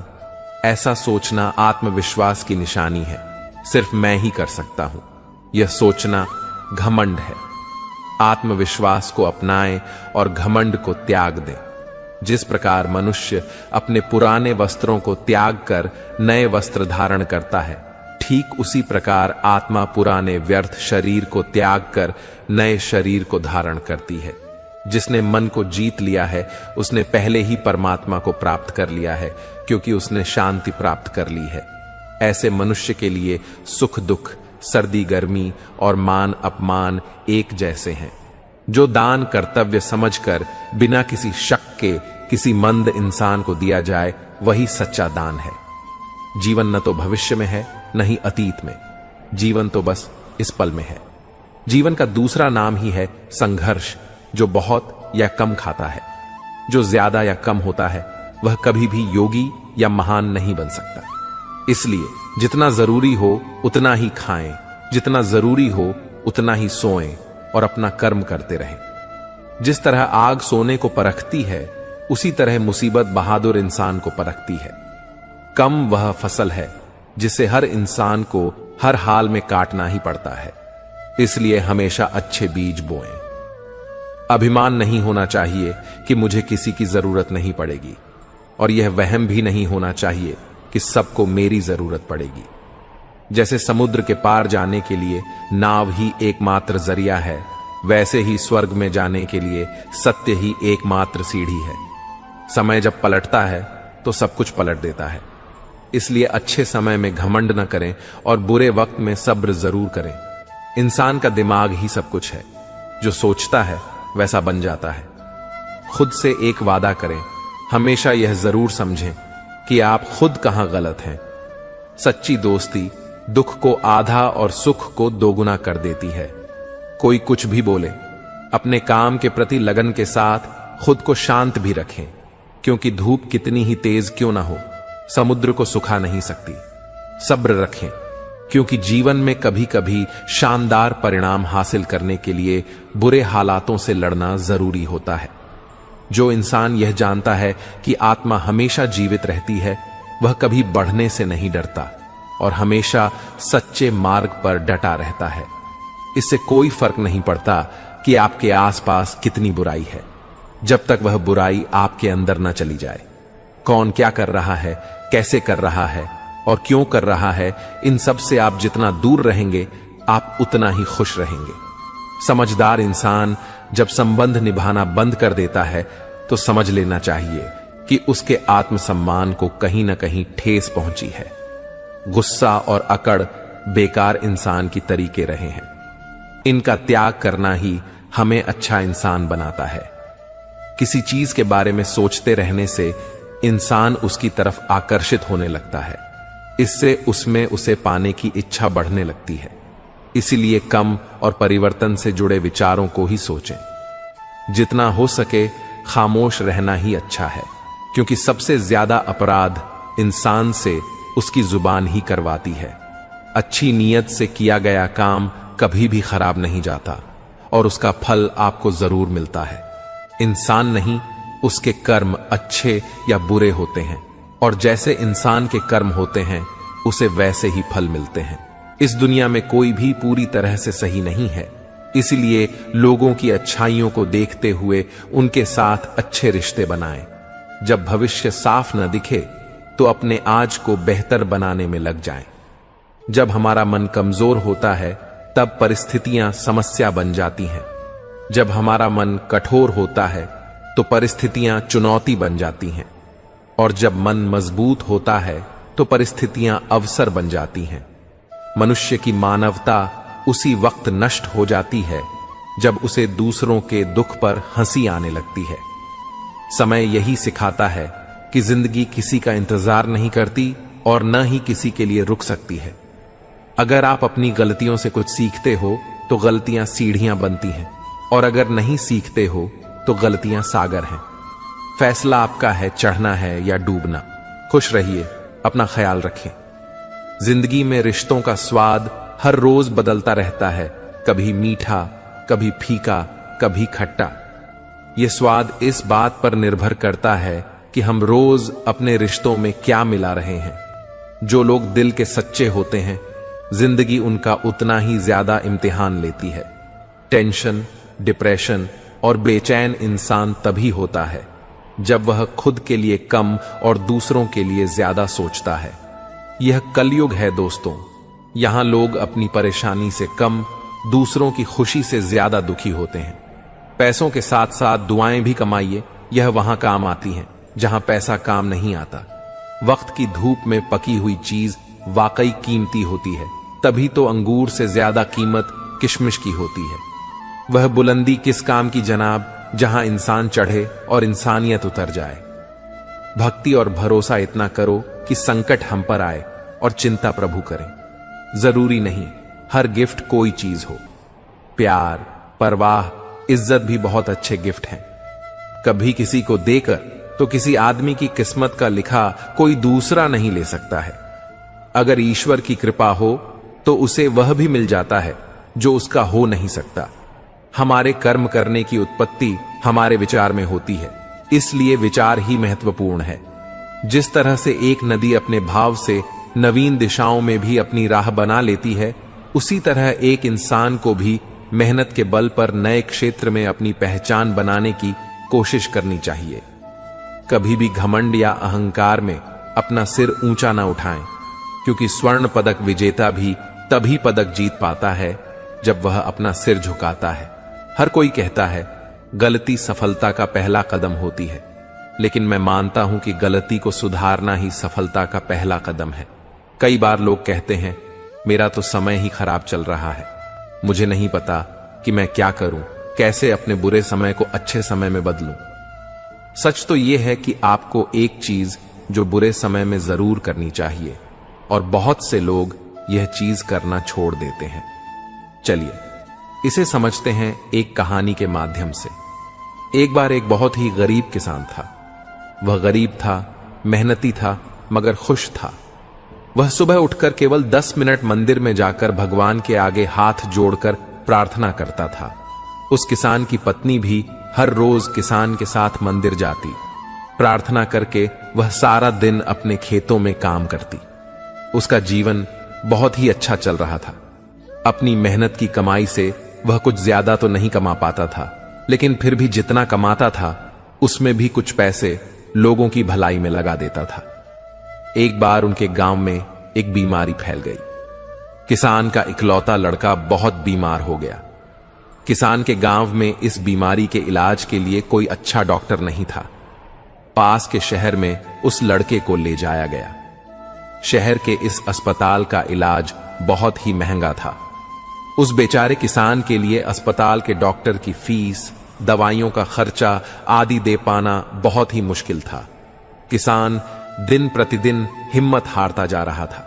ऐसा सोचना आत्मविश्वास की निशानी है। सिर्फ मैं ही कर सकता हूं, यह सोचना घमंड है। आत्मविश्वास को अपनाएं और घमंड को त्याग दें। जिस प्रकार मनुष्य अपने पुराने वस्त्रों को त्याग कर नए वस्त्र धारण करता है, ठीक उसी प्रकार आत्मा पुराने व्यर्थ शरीर को त्याग कर नए शरीर को धारण करती है। जिसने मन को जीत लिया है उसने पहले ही परमात्मा को प्राप्त कर लिया है, क्योंकि उसने शांति प्राप्त कर ली है। ऐसे मनुष्य के लिए सुख दुख, सर्दी गर्मी और मान अपमान एक जैसे हैं। जो दान कर्तव्य समझकर बिना किसी शक के किसी मंद इंसान को दिया जाए, वही सच्चा दान है। जीवन न तो भविष्य में है न ही अतीत में, जीवन तो बस इस पल में है। जीवन का दूसरा नाम ही है संघर्ष, जो बहुत या कम खाता है। जो ज्यादा या कम होता है वह कभी भी योगी या महान नहीं बन सकता। इसलिए जितना जरूरी हो उतना ही खाएं, जितना जरूरी हो उतना ही सोएं और अपना कर्म करते रहें। जिस तरह आग सोने को परखती है, उसी तरह मुसीबत बहादुर इंसान को परखती है। कम वह फसल है जिसे हर इंसान को हर हाल में काटना ही पड़ता है। इसलिए हमेशा अच्छे बीज बोएं। अभिमान नहीं होना चाहिए कि मुझे किसी की जरूरत नहीं पड़ेगी, और यह वहम भी नहीं होना चाहिए कि सबको मेरी जरूरत पड़ेगी। जैसे समुद्र के पार जाने के लिए नाव ही एकमात्र जरिया है, वैसे ही स्वर्ग में जाने के लिए सत्य ही एकमात्र सीढ़ी है। समय जब पलटता है तो सब कुछ पलट देता है। इसलिए अच्छे समय में घमंड न करें और बुरे वक्त में सब्र जरूर करें। इंसान का दिमाग ही सब कुछ है, जो सोचता है वैसा बन जाता है। खुद से एक वादा करें, हमेशा यह जरूर समझें कि आप खुद कहां गलत हैं। सच्ची दोस्ती दुख को आधा और सुख को दोगुना कर देती है। कोई कुछ भी बोले, अपने काम के प्रति लगन के साथ खुद को शांत भी रखें, क्योंकि धूप कितनी ही तेज क्यों ना हो, समुद्र को सुखा नहीं सकती। सब्र रखें, क्योंकि जीवन में कभी कभी शानदार परिणाम हासिल करने के लिए बुरे हालातों से लड़ना जरूरी होता है। जो इंसान यह जानता है कि आत्मा हमेशा जीवित रहती है, वह कभी बढ़ने से नहीं डरता और हमेशा सच्चे मार्ग पर डटा रहता है। इससे कोई फर्क नहीं पड़ता कि आपके आसपास कितनी बुराई है, जब तक वह बुराई आपके अंदर न चली जाए। कौन क्या कर रहा है, कैसे कर रहा है और क्यों कर रहा है, इन सब से आप जितना दूर रहेंगे, आप उतना ही खुश रहेंगे। समझदार इंसान जब संबंध निभाना बंद कर देता है तो समझ लेना चाहिए कि उसके आत्मसम्मान को कहीं ना कहीं ठेस पहुंची है। गुस्सा और अकड़ बेकार इंसान की तरीके रहे हैं। इनका त्याग करना ही हमें अच्छा इंसान बनाता है। किसी चीज के बारे में सोचते रहने से इंसान उसकी तरफ आकर्षित होने लगता है। इससे उसमें उसे पाने की इच्छा बढ़ने लगती है। इसीलिए कम और परिवर्तन से जुड़े विचारों को ही सोचें। जितना हो सके खामोश रहना ही अच्छा है, क्योंकि सबसे ज्यादा अपराध इंसान से उसकी जुबान ही करवाती है। अच्छी नीयत से किया गया काम कभी भी खराब नहीं जाता और उसका फल आपको जरूर मिलता है। इंसान नहीं, उसके कर्म अच्छे या बुरे होते हैं, और जैसे इंसान के कर्म होते हैं उसे वैसे ही फल मिलते हैं। इस दुनिया में कोई भी पूरी तरह से सही नहीं है, इसलिए लोगों की अच्छाइयों को देखते हुए उनके साथ अच्छे रिश्ते बनाएं। जब भविष्य साफ न दिखे तो अपने आज को बेहतर बनाने में लग जाएं। जब हमारा मन कमजोर होता है तब परिस्थितियां समस्या बन जाती हैं। जब हमारा मन कठोर होता है तो परिस्थितियां चुनौती बन जाती हैं, और जब मन मजबूत होता है तो परिस्थितियां अवसर बन जाती हैं। मनुष्य की मानवता उसी वक्त नष्ट हो जाती है जब उसे दूसरों के दुख पर हंसी आने लगती है। समय यही सिखाता है कि जिंदगी किसी का इंतजार नहीं करती और न ही किसी के लिए रुक सकती है। अगर आप अपनी गलतियों से कुछ सीखते हो तो गलतियां सीढ़ियां बनती हैं, और अगर नहीं सीखते हो तो गलतियां सागर हैं। फैसला आपका है, चढ़ना है या डूबना। खुश रहिए, अपना ख्याल रखें। जिंदगी में रिश्तों का स्वाद हर रोज बदलता रहता है, कभी मीठा, कभी फीका, कभी खट्टा। यह स्वाद इस बात पर निर्भर करता है कि हम रोज अपने रिश्तों में क्या मिला रहे हैं। जो लोग दिल के सच्चे होते हैं, जिंदगी उनका उतना ही ज्यादा इम्तिहान लेती है। टेंशन, डिप्रेशन और बेचैन इंसान तभी होता है जब वह खुद के लिए कम और दूसरों के लिए ज्यादा सोचता है। यह कलयुग है दोस्तों। यहां लोग अपनी परेशानी से कम, दूसरों की खुशी से ज्यादा दुखी होते हैं। पैसों के साथ साथ दुआएं भी कमाइए, यह वहां काम आती हैं जहां पैसा काम नहीं आता। वक्त की धूप में पकी हुई चीज वाकई कीमती होती है, तभी तो अंगूर से ज्यादा कीमत किशमिश की होती है। वह बुलंदी किस काम की जनाब, जहां इंसान चढ़े और इंसानियत उतर जाए। भक्ति और भरोसा इतना करो कि संकट हम पर आए और चिंता प्रभु करें। जरूरी नहीं हर गिफ्ट कोई चीज हो। प्यार, परवाह, इज्जत भी बहुत अच्छे गिफ्ट हैं। कभी किसी को देकर तो किसी आदमी की किस्मत का लिखा कोई दूसरा नहीं ले सकता है। अगर ईश्वर की कृपा हो तो उसे वह भी मिल जाता है जो उसका हो नहीं सकता। हमारे कर्म करने की उत्पत्ति हमारे विचार में होती है, इसलिए विचार ही महत्वपूर्ण है। जिस तरह से एक नदी अपने भाव से नवीन दिशाओं में भी अपनी राह बना लेती है, उसी तरह एक इंसान को भी मेहनत के बल पर नए क्षेत्र में अपनी पहचान बनाने की कोशिश करनी चाहिए। कभी भी घमंड या अहंकार में अपना सिर ऊंचा ना उठाएं, क्योंकि स्वर्ण पदक विजेता भी तभी पदक जीत पाता है जब वह अपना सिर झुकाता है। हर कोई कहता है गलती सफलता का पहला कदम होती है, लेकिन मैं मानता हूं कि गलती को सुधारना ही सफलता का पहला कदम है। कई बार लोग कहते हैं मेरा तो समय ही खराब चल रहा है, मुझे नहीं पता कि मैं क्या करूं, कैसे अपने बुरे समय को अच्छे समय में बदलूं। सच तो यह है कि आपको एक चीज जो बुरे समय में जरूर करनी चाहिए, और बहुत से लोग यह चीज करना छोड़ देते हैं। चलिए इसे समझते हैं एक कहानी के माध्यम से। एक बार एक बहुत ही गरीब किसान था। वह गरीब था, मेहनती था, मगर खुश था। वह सुबह उठकर केवल 10 मिनट मंदिर में जाकर भगवान के आगे हाथ जोड़कर प्रार्थना करता था। उस किसान की पत्नी भी हर रोज किसान के साथ मंदिर जाती। प्रार्थना करके वह सारा दिन अपने खेतों में काम करती। उसका जीवन बहुत ही अच्छा चल रहा था। अपनी मेहनत की कमाई से वह कुछ ज्यादा तो नहीं कमा पाता था, लेकिन फिर भी जितना कमाता था उसमें भी कुछ पैसे लोगों की भलाई में लगा देता था। एक बार उनके गांव में एक बीमारी फैल गई। किसान का इकलौता लड़का बहुत बीमार हो गया। किसान के गांव में इस बीमारी के इलाज के लिए कोई अच्छा डॉक्टर नहीं था। पास के शहर में उस लड़के को ले जाया गया। शहर के इस अस्पताल का इलाज बहुत ही महंगा था। उस बेचारे किसान के लिए अस्पताल के डॉक्टर की फीस, दवाइयों का खर्चा आदि दे पाना बहुत ही मुश्किल था। किसान दिन प्रतिदिन हिम्मत हारता जा रहा था।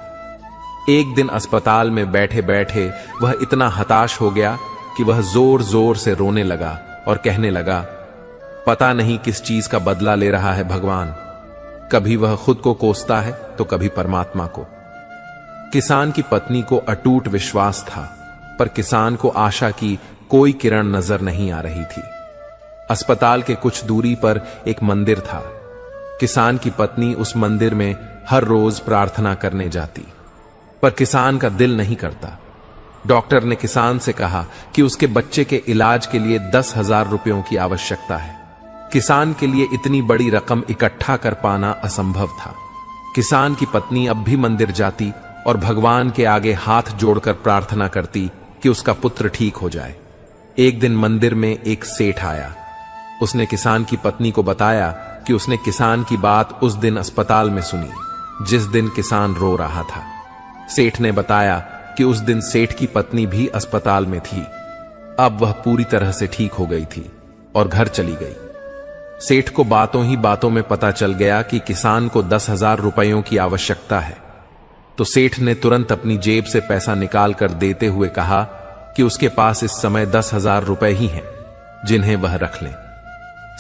एक दिन अस्पताल में बैठे बैठे वह इतना हताश हो गया कि वह जोर जोर से रोने लगा और कहने लगा, पता नहीं किस चीज का बदला ले रहा है भगवान। कभी वह खुद को कोसता है तो कभी परमात्मा को। किसान की पत्नी को अटूट विश्वास था, पर किसान को आशा की कोई किरण नजर नहीं आ रही थी। अस्पताल के कुछ दूरी पर एक मंदिर था। किसान की पत्नी उस मंदिर में हर रोज प्रार्थना करने जाती, पर किसान का दिल नहीं करता। डॉक्टर ने किसान से कहा कि उसके बच्चे के इलाज के लिए 10,000 रुपयों की आवश्यकता है। किसान के लिए इतनी बड़ी रकम इकट्ठा कर पाना असंभव था। किसान की पत्नी अब भी मंदिर जाती और भगवान के आगे हाथ जोड़कर प्रार्थना करती कि उसका पुत्र ठीक हो जाए। एक दिन मंदिर में एक सेठ आया। उसने किसान की पत्नी को बताया कि उसने किसान की बात उस दिन अस्पताल में सुनी, जिस दिन किसान रो रहा था। सेठ ने बताया कि उस दिन सेठ की पत्नी भी अस्पताल में थी। अब वह पूरी तरह से ठीक हो गई थी और घर चली गई। सेठ को बातों ही बातों में पता चल गया कि किसान को 10,000 रुपयों की आवश्यकता है। तो सेठ ने तुरंत अपनी जेब से पैसा निकाल कर देते हुए कहा कि उसके पास इस समय 10,000 रुपए ही हैं, जिन्हें वह रख लें।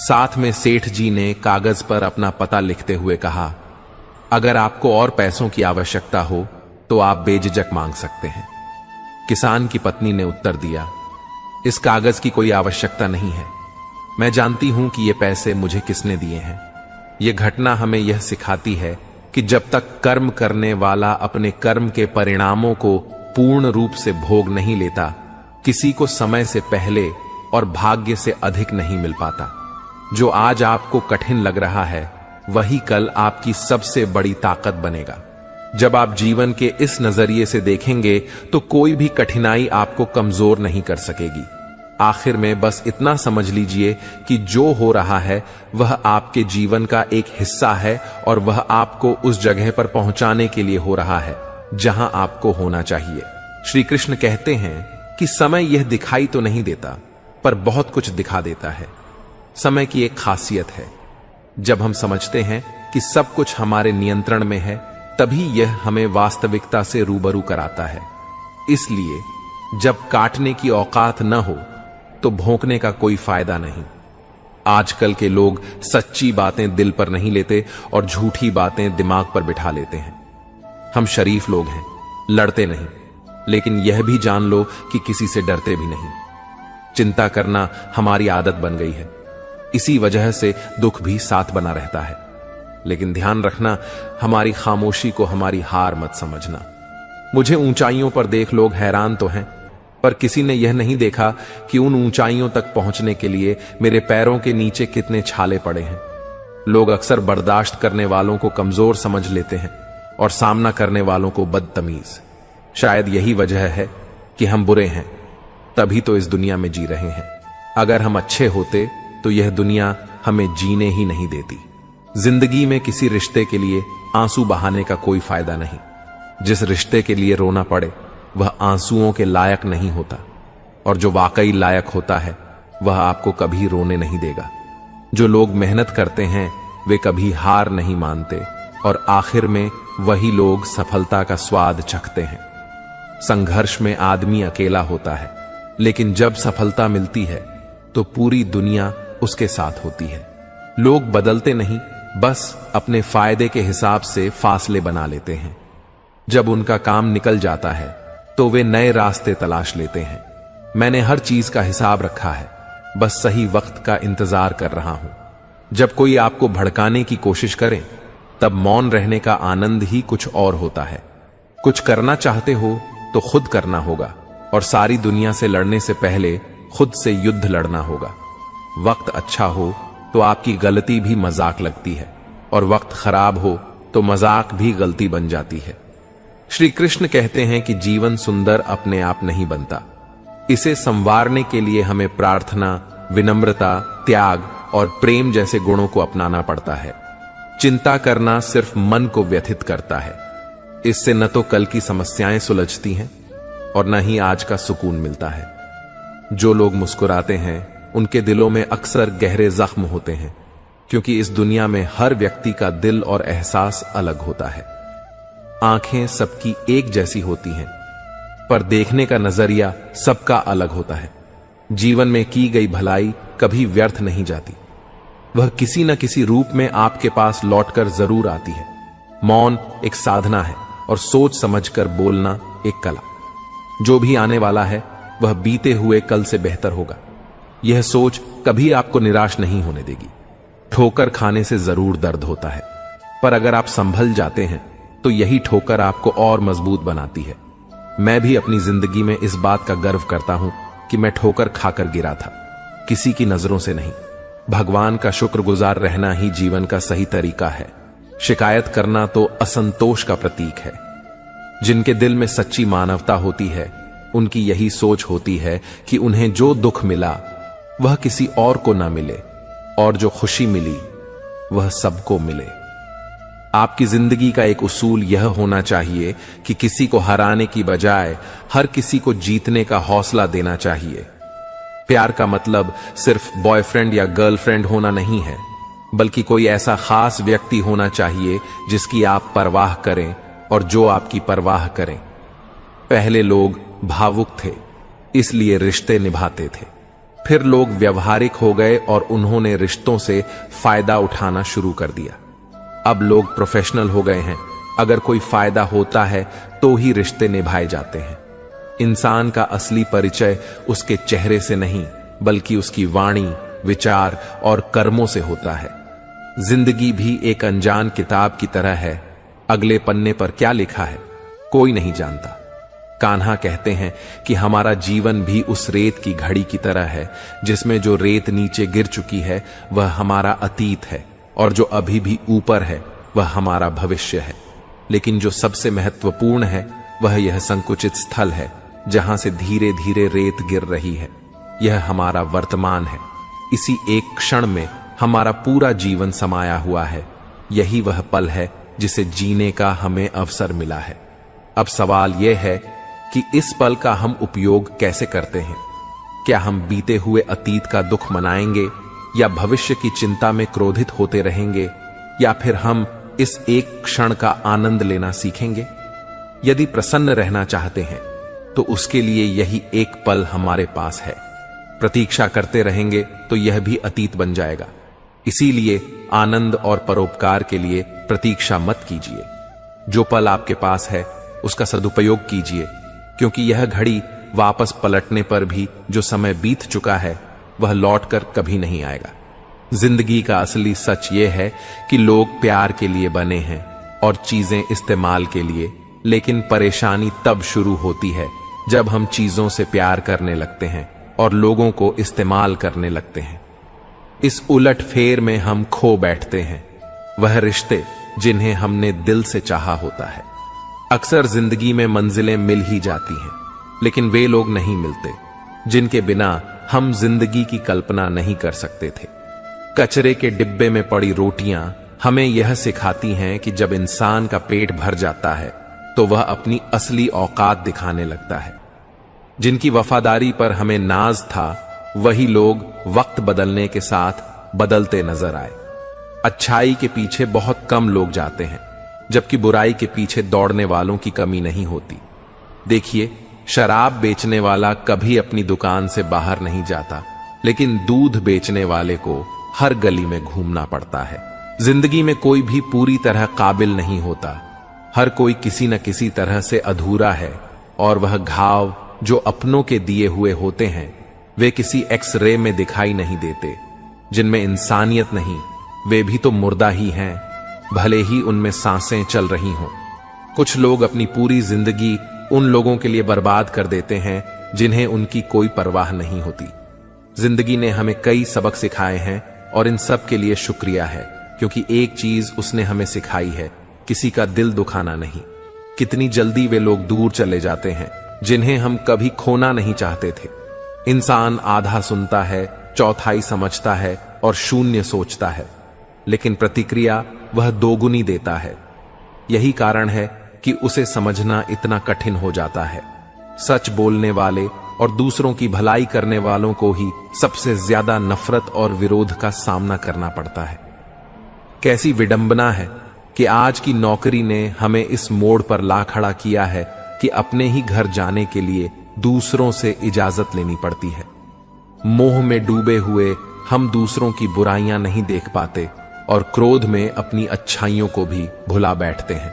साथ में सेठ जी ने कागज पर अपना पता लिखते हुए कहा, अगर आपको और पैसों की आवश्यकता हो तो आप बेझिझक मांग सकते हैं। किसान की पत्नी ने उत्तर दिया, इस कागज की कोई आवश्यकता नहीं है। मैं जानती हूं कि ये पैसे मुझे किसने दिए हैं। यह घटना हमें यह सिखाती है कि जब तक कर्म करने वाला अपने कर्म के परिणामों को पूर्ण रूप से भोग नहीं लेता, किसी को समय से पहले और भाग्य से अधिक नहीं मिल पाता। जो आज आपको कठिन लग रहा है, वही कल आपकी सबसे बड़ी ताकत बनेगा। जब आप जीवन के इस नजरिए से देखेंगे तो कोई भी कठिनाई आपको कमजोर नहीं कर सकेगी। आखिर में बस इतना समझ लीजिए कि जो हो रहा है वह आपके जीवन का एक हिस्सा है और वह आपको उस जगह पर पहुंचाने के लिए हो रहा है जहां आपको होना चाहिए। श्री कृष्ण कहते हैं कि समय यह दिखाई तो नहीं देता, पर बहुत कुछ दिखा देता है। समय की एक खासियत है, जब हम समझते हैं कि सब कुछ हमारे नियंत्रण में है, तभी यह हमें वास्तविकता से रूबरू कराता है। इसलिए जब काटने की औकात न हो तो भौंकने का कोई फायदा नहीं। आजकल के लोग सच्ची बातें दिल पर नहीं लेते और झूठी बातें दिमाग पर बिठा लेते हैं। हम शरीफ लोग हैं, लड़ते नहीं, लेकिन यह भी जान लो कि किसी से डरते भी नहीं। चिंता करना हमारी आदत बन गई है, इसी वजह से दुख भी साथ बना रहता है। लेकिन ध्यान रखना, हमारी खामोशी को हमारी हार मत समझना। मुझे ऊंचाइयों पर देख लोग हैरान तो हैं, पर किसी ने यह नहीं देखा कि उन ऊंचाइयों तक पहुंचने के लिए मेरे पैरों के नीचे कितने छाले पड़े हैं। लोग अक्सर बर्दाश्त करने वालों को कमजोर समझ लेते हैं और सामना करने वालों को बदतमीज। शायद यही वजह है कि हम बुरे हैं, तभी तो इस दुनिया में जी रहे हैं। अगर हम अच्छे होते तो यह दुनिया हमें जीने ही नहीं देती। जिंदगी में किसी रिश्ते के लिए आंसू बहाने का कोई फायदा नहीं। जिस रिश्ते के लिए रोना पड़े वह आंसुओं के लायक नहीं होता, और जो वाकई लायक होता है वह आपको कभी रोने नहीं देगा। जो लोग मेहनत करते हैं वे कभी हार नहीं मानते, और आखिर में वही लोग सफलता का स्वाद चखते हैं। संघर्ष में आदमी अकेला होता है, लेकिन जब सफलता मिलती है तो पूरी दुनिया उसके साथ होती है। लोग बदलते नहीं, बस अपने फायदे के हिसाब से फासले बना लेते हैं। जब उनका काम निकल जाता है तो वे नए रास्ते तलाश लेते हैं। मैंने हर चीज का हिसाब रखा है, बस सही वक्त का इंतजार कर रहा हूं। जब कोई आपको भड़काने की कोशिश करे तब मौन रहने का आनंद ही कुछ और होता है। कुछ करना चाहते हो तो खुद करना होगा, और सारी दुनिया से लड़ने से पहले खुद से युद्ध लड़ना होगा। वक्त अच्छा हो तो आपकी गलती भी मजाक लगती है, और वक्त खराब हो तो मजाक भी गलती बन जाती है। श्री कृष्ण कहते हैं कि जीवन सुंदर अपने आप नहीं बनता, इसे संवारने के लिए हमें प्रार्थना, विनम्रता, त्याग और प्रेम जैसे गुणों को अपनाना पड़ता है। चिंता करना सिर्फ मन को व्यथित करता है। इससे न तो कल की समस्याएं सुलझती हैं और न ही आज का सुकून मिलता है। जो लोग मुस्कुराते हैं उनके दिलों में अक्सर गहरे जख्म होते हैं, क्योंकि इस दुनिया में हर व्यक्ति का दिल और एहसास अलग होता है। आंखें सबकी एक जैसी होती हैं, पर देखने का नजरिया सबका अलग होता है। जीवन में की गई भलाई कभी व्यर्थ नहीं जाती, वह किसी न किसी रूप में आपके पास लौटकर जरूर आती है। मौन एक साधना है और सोच समझकर बोलना एक कला। जो भी आने वाला है वह बीते हुए कल से बेहतर होगा। यह सोच कभी आपको निराश नहीं होने देगी। ठोकर खाने से जरूर दर्द होता है, पर अगर आप संभल जाते हैं तो यही ठोकर आपको और मजबूत बनाती है। मैं भी अपनी जिंदगी में इस बात का गर्व करता हूं कि मैं ठोकर खाकर गिरा था, किसी की नजरों से नहीं। भगवान का शुक्रगुजार रहना ही जीवन का सही तरीका है। शिकायत करना तो असंतोष का प्रतीक है। जिनके दिल में सच्ची मानवता होती है उनकी यही सोच होती है कि उन्हें जो दुख मिला वह किसी और को ना मिले, और जो खुशी मिली वह सबको मिले। आपकी जिंदगी का एक उसूल यह होना चाहिए कि किसी को हराने की बजाय हर किसी को जीतने का हौसला देना चाहिए। प्यार का मतलब सिर्फ बॉयफ्रेंड या गर्लफ्रेंड होना नहीं है, बल्कि कोई ऐसा खास व्यक्ति होना चाहिए जिसकी आप परवाह करें और जो आपकी परवाह करें। पहले लोग भावुक थे, इसलिए रिश्ते निभाते थे। फिर लोग व्यवहारिक हो गए और उन्होंने रिश्तों से फायदा उठाना शुरू कर दिया। अब लोग प्रोफेशनल हो गए हैं। अगर कोई फायदा होता है तो ही रिश्ते निभाए जाते हैं। इंसान का असली परिचय उसके चेहरे से नहीं, बल्कि उसकी वाणी, विचार और कर्मों से होता है। जिंदगी भी एक अनजान किताब की तरह है। अगले पन्ने पर क्या लिखा है कोई नहीं जानता। कान्हा कहते हैं कि हमारा जीवन भी उस रेत की घड़ी की तरह है, जिसमें जो रेत नीचे गिर चुकी है वह हमारा अतीत है, और जो अभी भी ऊपर है वह हमारा भविष्य है। लेकिन जो सबसे महत्वपूर्ण है वह यह संकुचित स्थल है जहां से धीरे धीरे रेत गिर रही है। यह हमारा वर्तमान है। इसी एक क्षण में हमारा पूरा जीवन समाया हुआ है। यही वह पल है जिसे जीने का हमें अवसर मिला है। अब सवाल यह है कि इस पल का हम उपयोग कैसे करते हैं। क्या हम बीते हुए अतीत का दुख मनाएंगे, या भविष्य की चिंता में क्रोधित होते रहेंगे, या फिर हम इस एक क्षण का आनंद लेना सीखेंगे। यदि प्रसन्न रहना चाहते हैं तो उसके लिए यही एक पल हमारे पास है। प्रतीक्षा करते रहेंगे तो यह भी अतीत बन जाएगा। इसीलिए आनंद और परोपकार के लिए प्रतीक्षा मत कीजिए। जो पल आपके पास है उसका सदुपयोग कीजिए, क्योंकि यह घड़ी वापस पलटने पर भी जो समय बीत चुका है वह लौटकर कभी नहीं आएगा। जिंदगी का असली सच यह है कि लोग प्यार के लिए बने हैं और चीजें इस्तेमाल के लिए, लेकिन परेशानी तब शुरू होती है जब हम चीजों से प्यार करने लगते हैं और लोगों को इस्तेमाल करने लगते हैं। इस उलट फेर में हम खो बैठते हैं वह रिश्ते जिन्हें हमने दिल से चाहा होता है। अक्सर जिंदगी में मंजिलें मिल ही जाती हैं, लेकिन वे लोग नहीं मिलते जिनके बिना हम जिंदगी की कल्पना नहीं कर सकते थे। कचरे के डिब्बे में पड़ी रोटियां हमें यह सिखाती हैं कि जब इंसान का पेट भर जाता है तो वह अपनी असली औकात दिखाने लगता है। जिनकी वफादारी पर हमें नाज था, वही लोग वक्त बदलने के साथ बदलते नजर आए। अच्छाई के पीछे बहुत कम लोग जाते हैं, जबकि बुराई के पीछे दौड़ने वालों की कमी नहीं होती। देखिए, शराब बेचने वाला कभी अपनी दुकान से बाहर नहीं जाता, लेकिन दूध बेचने वाले को हर गली में घूमना पड़ता है। जिंदगी में कोई भी पूरी तरह काबिल नहीं होता, हर कोई किसी न किसी तरह से अधूरा है, और वह घाव जो अपनों के दिए हुए होते हैं वे किसी एक्सरे में दिखाई नहीं देते। जिनमें इंसानियत नहीं, वे भी तो मुर्दा ही हैं, भले ही उनमें सांसें चल रही हों। कुछ लोग अपनी पूरी जिंदगी उन लोगों के लिए बर्बाद कर देते हैं जिन्हें उनकी कोई परवाह नहीं होती। जिंदगी ने हमें कई सबक सिखाए हैं और इन सब के लिए शुक्रिया है, क्योंकि एक चीज उसने हमें सिखाई है, किसी का दिल दुखाना नहीं। कितनी जल्दी वे लोग दूर चले जाते हैं जिन्हें हम कभी खोना नहीं चाहते थे। इंसान आधा सुनता है, चौथाई समझता है और शून्य सोचता है, लेकिन प्रतिक्रिया वह दोगुनी देता है। यही कारण है कि उसे समझना इतना कठिन हो जाता है। सच बोलने वाले और दूसरों की भलाई करने वालों को ही सबसे ज्यादा नफरत और विरोध का सामना करना पड़ता है। कैसी विडंबना है कि आज की नौकरी ने हमें इस मोड़ पर ला खड़ा किया है कि अपने ही घर जाने के लिए दूसरों से इजाजत लेनी पड़ती है। मोह में डूबे हुए हम दूसरों की बुराइयां नहीं देख पाते और क्रोध में अपनी अच्छाइयों को भी भुला बैठते हैं।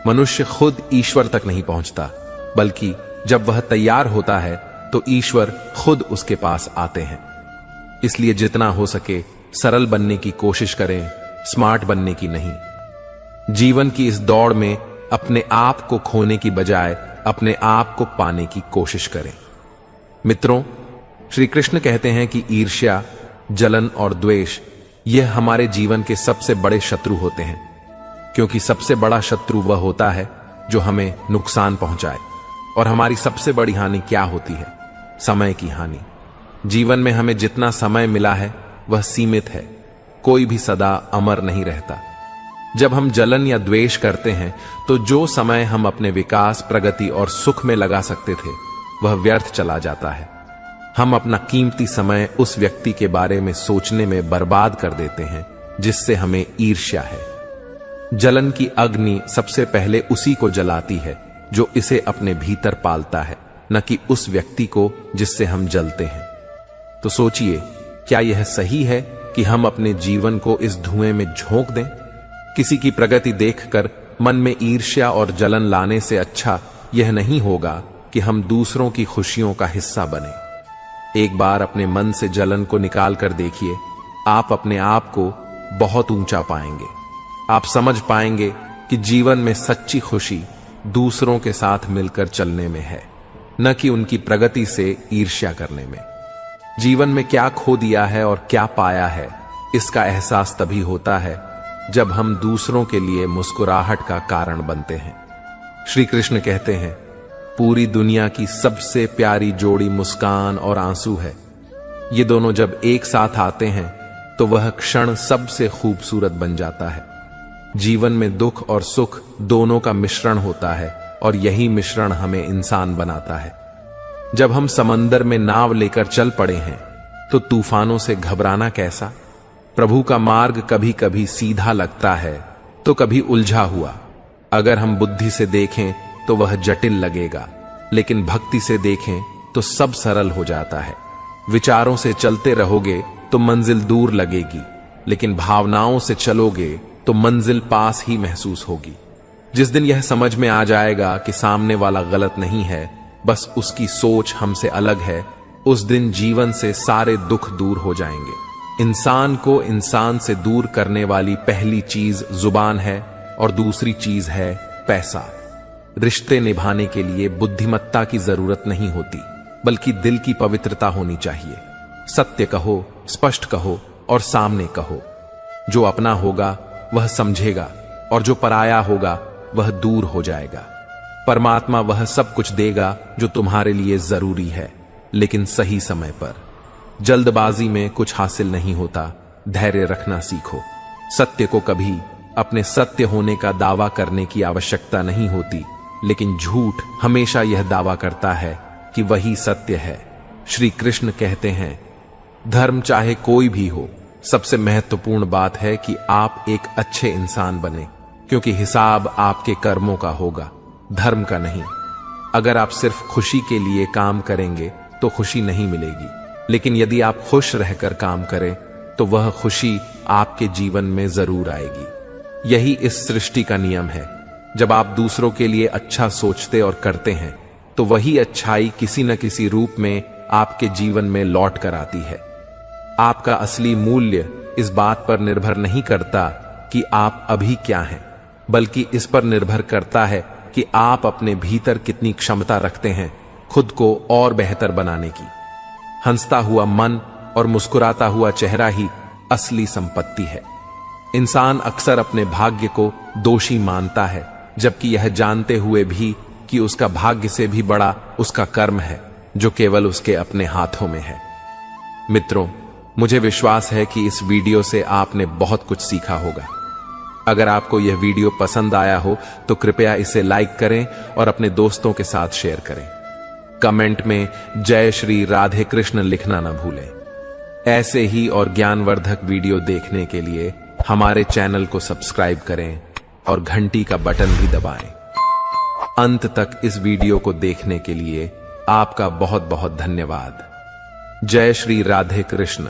मनुष्य खुद ईश्वर तक नहीं पहुंचता, बल्कि जब वह तैयार होता है तो ईश्वर खुद उसके पास आते हैं। इसलिए जितना हो सके सरल बनने की कोशिश करें, स्मार्ट बनने की नहीं। जीवन की इस दौड़ में अपने आप को खोने की बजाय अपने आप को पाने की कोशिश करें। मित्रों, श्री कृष्ण कहते हैं कि ईर्ष्या, जलन और द्वेष यह हमारे जीवन के सबसे बड़े शत्रु होते हैं, क्योंकि सबसे बड़ा शत्रु वह होता है जो हमें नुकसान पहुंचाए। और हमारी सबसे बड़ी हानि क्या होती है? समय की हानि। जीवन में हमें जितना समय मिला है वह सीमित है, कोई भी सदा अमर नहीं रहता। जब हम जलन या द्वेष करते हैं तो जो समय हम अपने विकास, प्रगति और सुख में लगा सकते थे वह व्यर्थ चला जाता है। हम अपना कीमती समय उस व्यक्ति के बारे में सोचने में बर्बाद कर देते हैं जिससे हमें ईर्ष्या है। जलन की अग्नि सबसे पहले उसी को जलाती है जो इसे अपने भीतर पालता है, न कि उस व्यक्ति को जिससे हम जलते हैं। तो सोचिए, क्या यह सही है कि हम अपने जीवन को इस धुएं में झोंक दें? किसी की प्रगति देखकर मन में ईर्ष्या और जलन लाने से अच्छा यह नहीं होगा कि हम दूसरों की खुशियों का हिस्सा बने। एक बार अपने मन से जलन को निकाल कर देखिए, आप अपने आप को बहुत ऊंचा पाएंगे। आप समझ पाएंगे कि जीवन में सच्ची खुशी दूसरों के साथ मिलकर चलने में है, न कि उनकी प्रगति से ईर्ष्या करने में। जीवन में क्या खो दिया है और क्या पाया है, इसका एहसास तभी होता है जब हम दूसरों के लिए मुस्कुराहट का कारण बनते हैं। श्री कृष्ण कहते हैं, पूरी दुनिया की सबसे प्यारी जोड़ी मुस्कान और आंसू है। ये दोनों जब एक साथ आते हैं तो वह क्षण सबसे खूबसूरत बन जाता है। जीवन में दुख और सुख दोनों का मिश्रण होता है और यही मिश्रण हमें इंसान बनाता है। जब हम समंदर में नाव लेकर चल पड़े हैं तो तूफानों से घबराना कैसा? प्रभु का मार्ग कभी कभी सीधा लगता है तो कभी उलझा हुआ। अगर हम बुद्धि से देखें तो वह जटिल लगेगा, लेकिन भक्ति से देखें तो सब सरल हो जाता है। विचारों से चलते रहोगे तो मंजिल दूर लगेगी, लेकिन भावनाओं से चलोगे तो मंजिल पास ही महसूस होगी। जिस दिन यह समझ में आ जाएगा कि सामने वाला गलत नहीं है, बस उसकी सोच हमसे अलग है, उस दिन जीवन से सारे दुख दूर हो जाएंगे। इंसान को इंसान से दूर करने वाली पहली चीज जुबान है और दूसरी चीज है पैसा। रिश्ते निभाने के लिए बुद्धिमत्ता की जरूरत नहीं होती, बल्कि दिल की पवित्रता होनी चाहिए। सत्य कहो, स्पष्ट कहो और सामने कहो। जो अपना होगा वह समझेगा और जो पराया होगा वह दूर हो जाएगा। परमात्मा वह सब कुछ देगा जो तुम्हारे लिए जरूरी है, लेकिन सही समय पर। जल्दबाजी में कुछ हासिल नहीं होता, धैर्य रखना सीखो। सत्य को कभी अपने सत्य होने का दावा करने की आवश्यकता नहीं होती, लेकिन झूठ हमेशा यह दावा करता है कि वही सत्य है। श्री कृष्ण कहते हैं, धर्म चाहे कोई भी हो, सबसे महत्वपूर्ण बात है कि आप एक अच्छे इंसान बने, क्योंकि हिसाब आपके कर्मों का होगा, धर्म का नहीं। अगर आप सिर्फ खुशी के लिए काम करेंगे तो खुशी नहीं मिलेगी, लेकिन यदि आप खुश रहकर काम करें तो वह खुशी आपके जीवन में जरूर आएगी। यही इस सृष्टि का नियम है। जब आप दूसरों के लिए अच्छा सोचते और करते हैं तो वही अच्छाई किसी न किसी रूप में आपके जीवन में लौट कर आती है। आपका असली मूल्य इस बात पर निर्भर नहीं करता कि आप अभी क्या हैं, बल्कि इस पर निर्भर करता है कि आप अपने भीतर कितनी क्षमता रखते हैं खुद को और बेहतर बनाने की। हंसता हुआ मन और मुस्कुराता हुआ चेहरा ही असली संपत्ति है। इंसान अक्सर अपने भाग्य को दोषी मानता है, जबकि यह जानते हुए भी कि उसका भाग्य से भी बड़ा उसका कर्म है, जो केवल उसके अपने हाथों में है। मित्रों, मुझे विश्वास है कि इस वीडियो से आपने बहुत कुछ सीखा होगा। अगर आपको यह वीडियो पसंद आया हो तो कृपया इसे लाइक करें और अपने दोस्तों के साथ शेयर करें। कमेंट में जय श्री राधे कृष्ण लिखना न भूलें। ऐसे ही और ज्ञानवर्धक वीडियो देखने के लिए हमारे चैनल को सब्सक्राइब करें और घंटी का बटन भी दबाएं। अंत तक इस वीडियो को देखने के लिए आपका बहुत बहुत धन्यवाद। जय श्री राधे कृष्ण।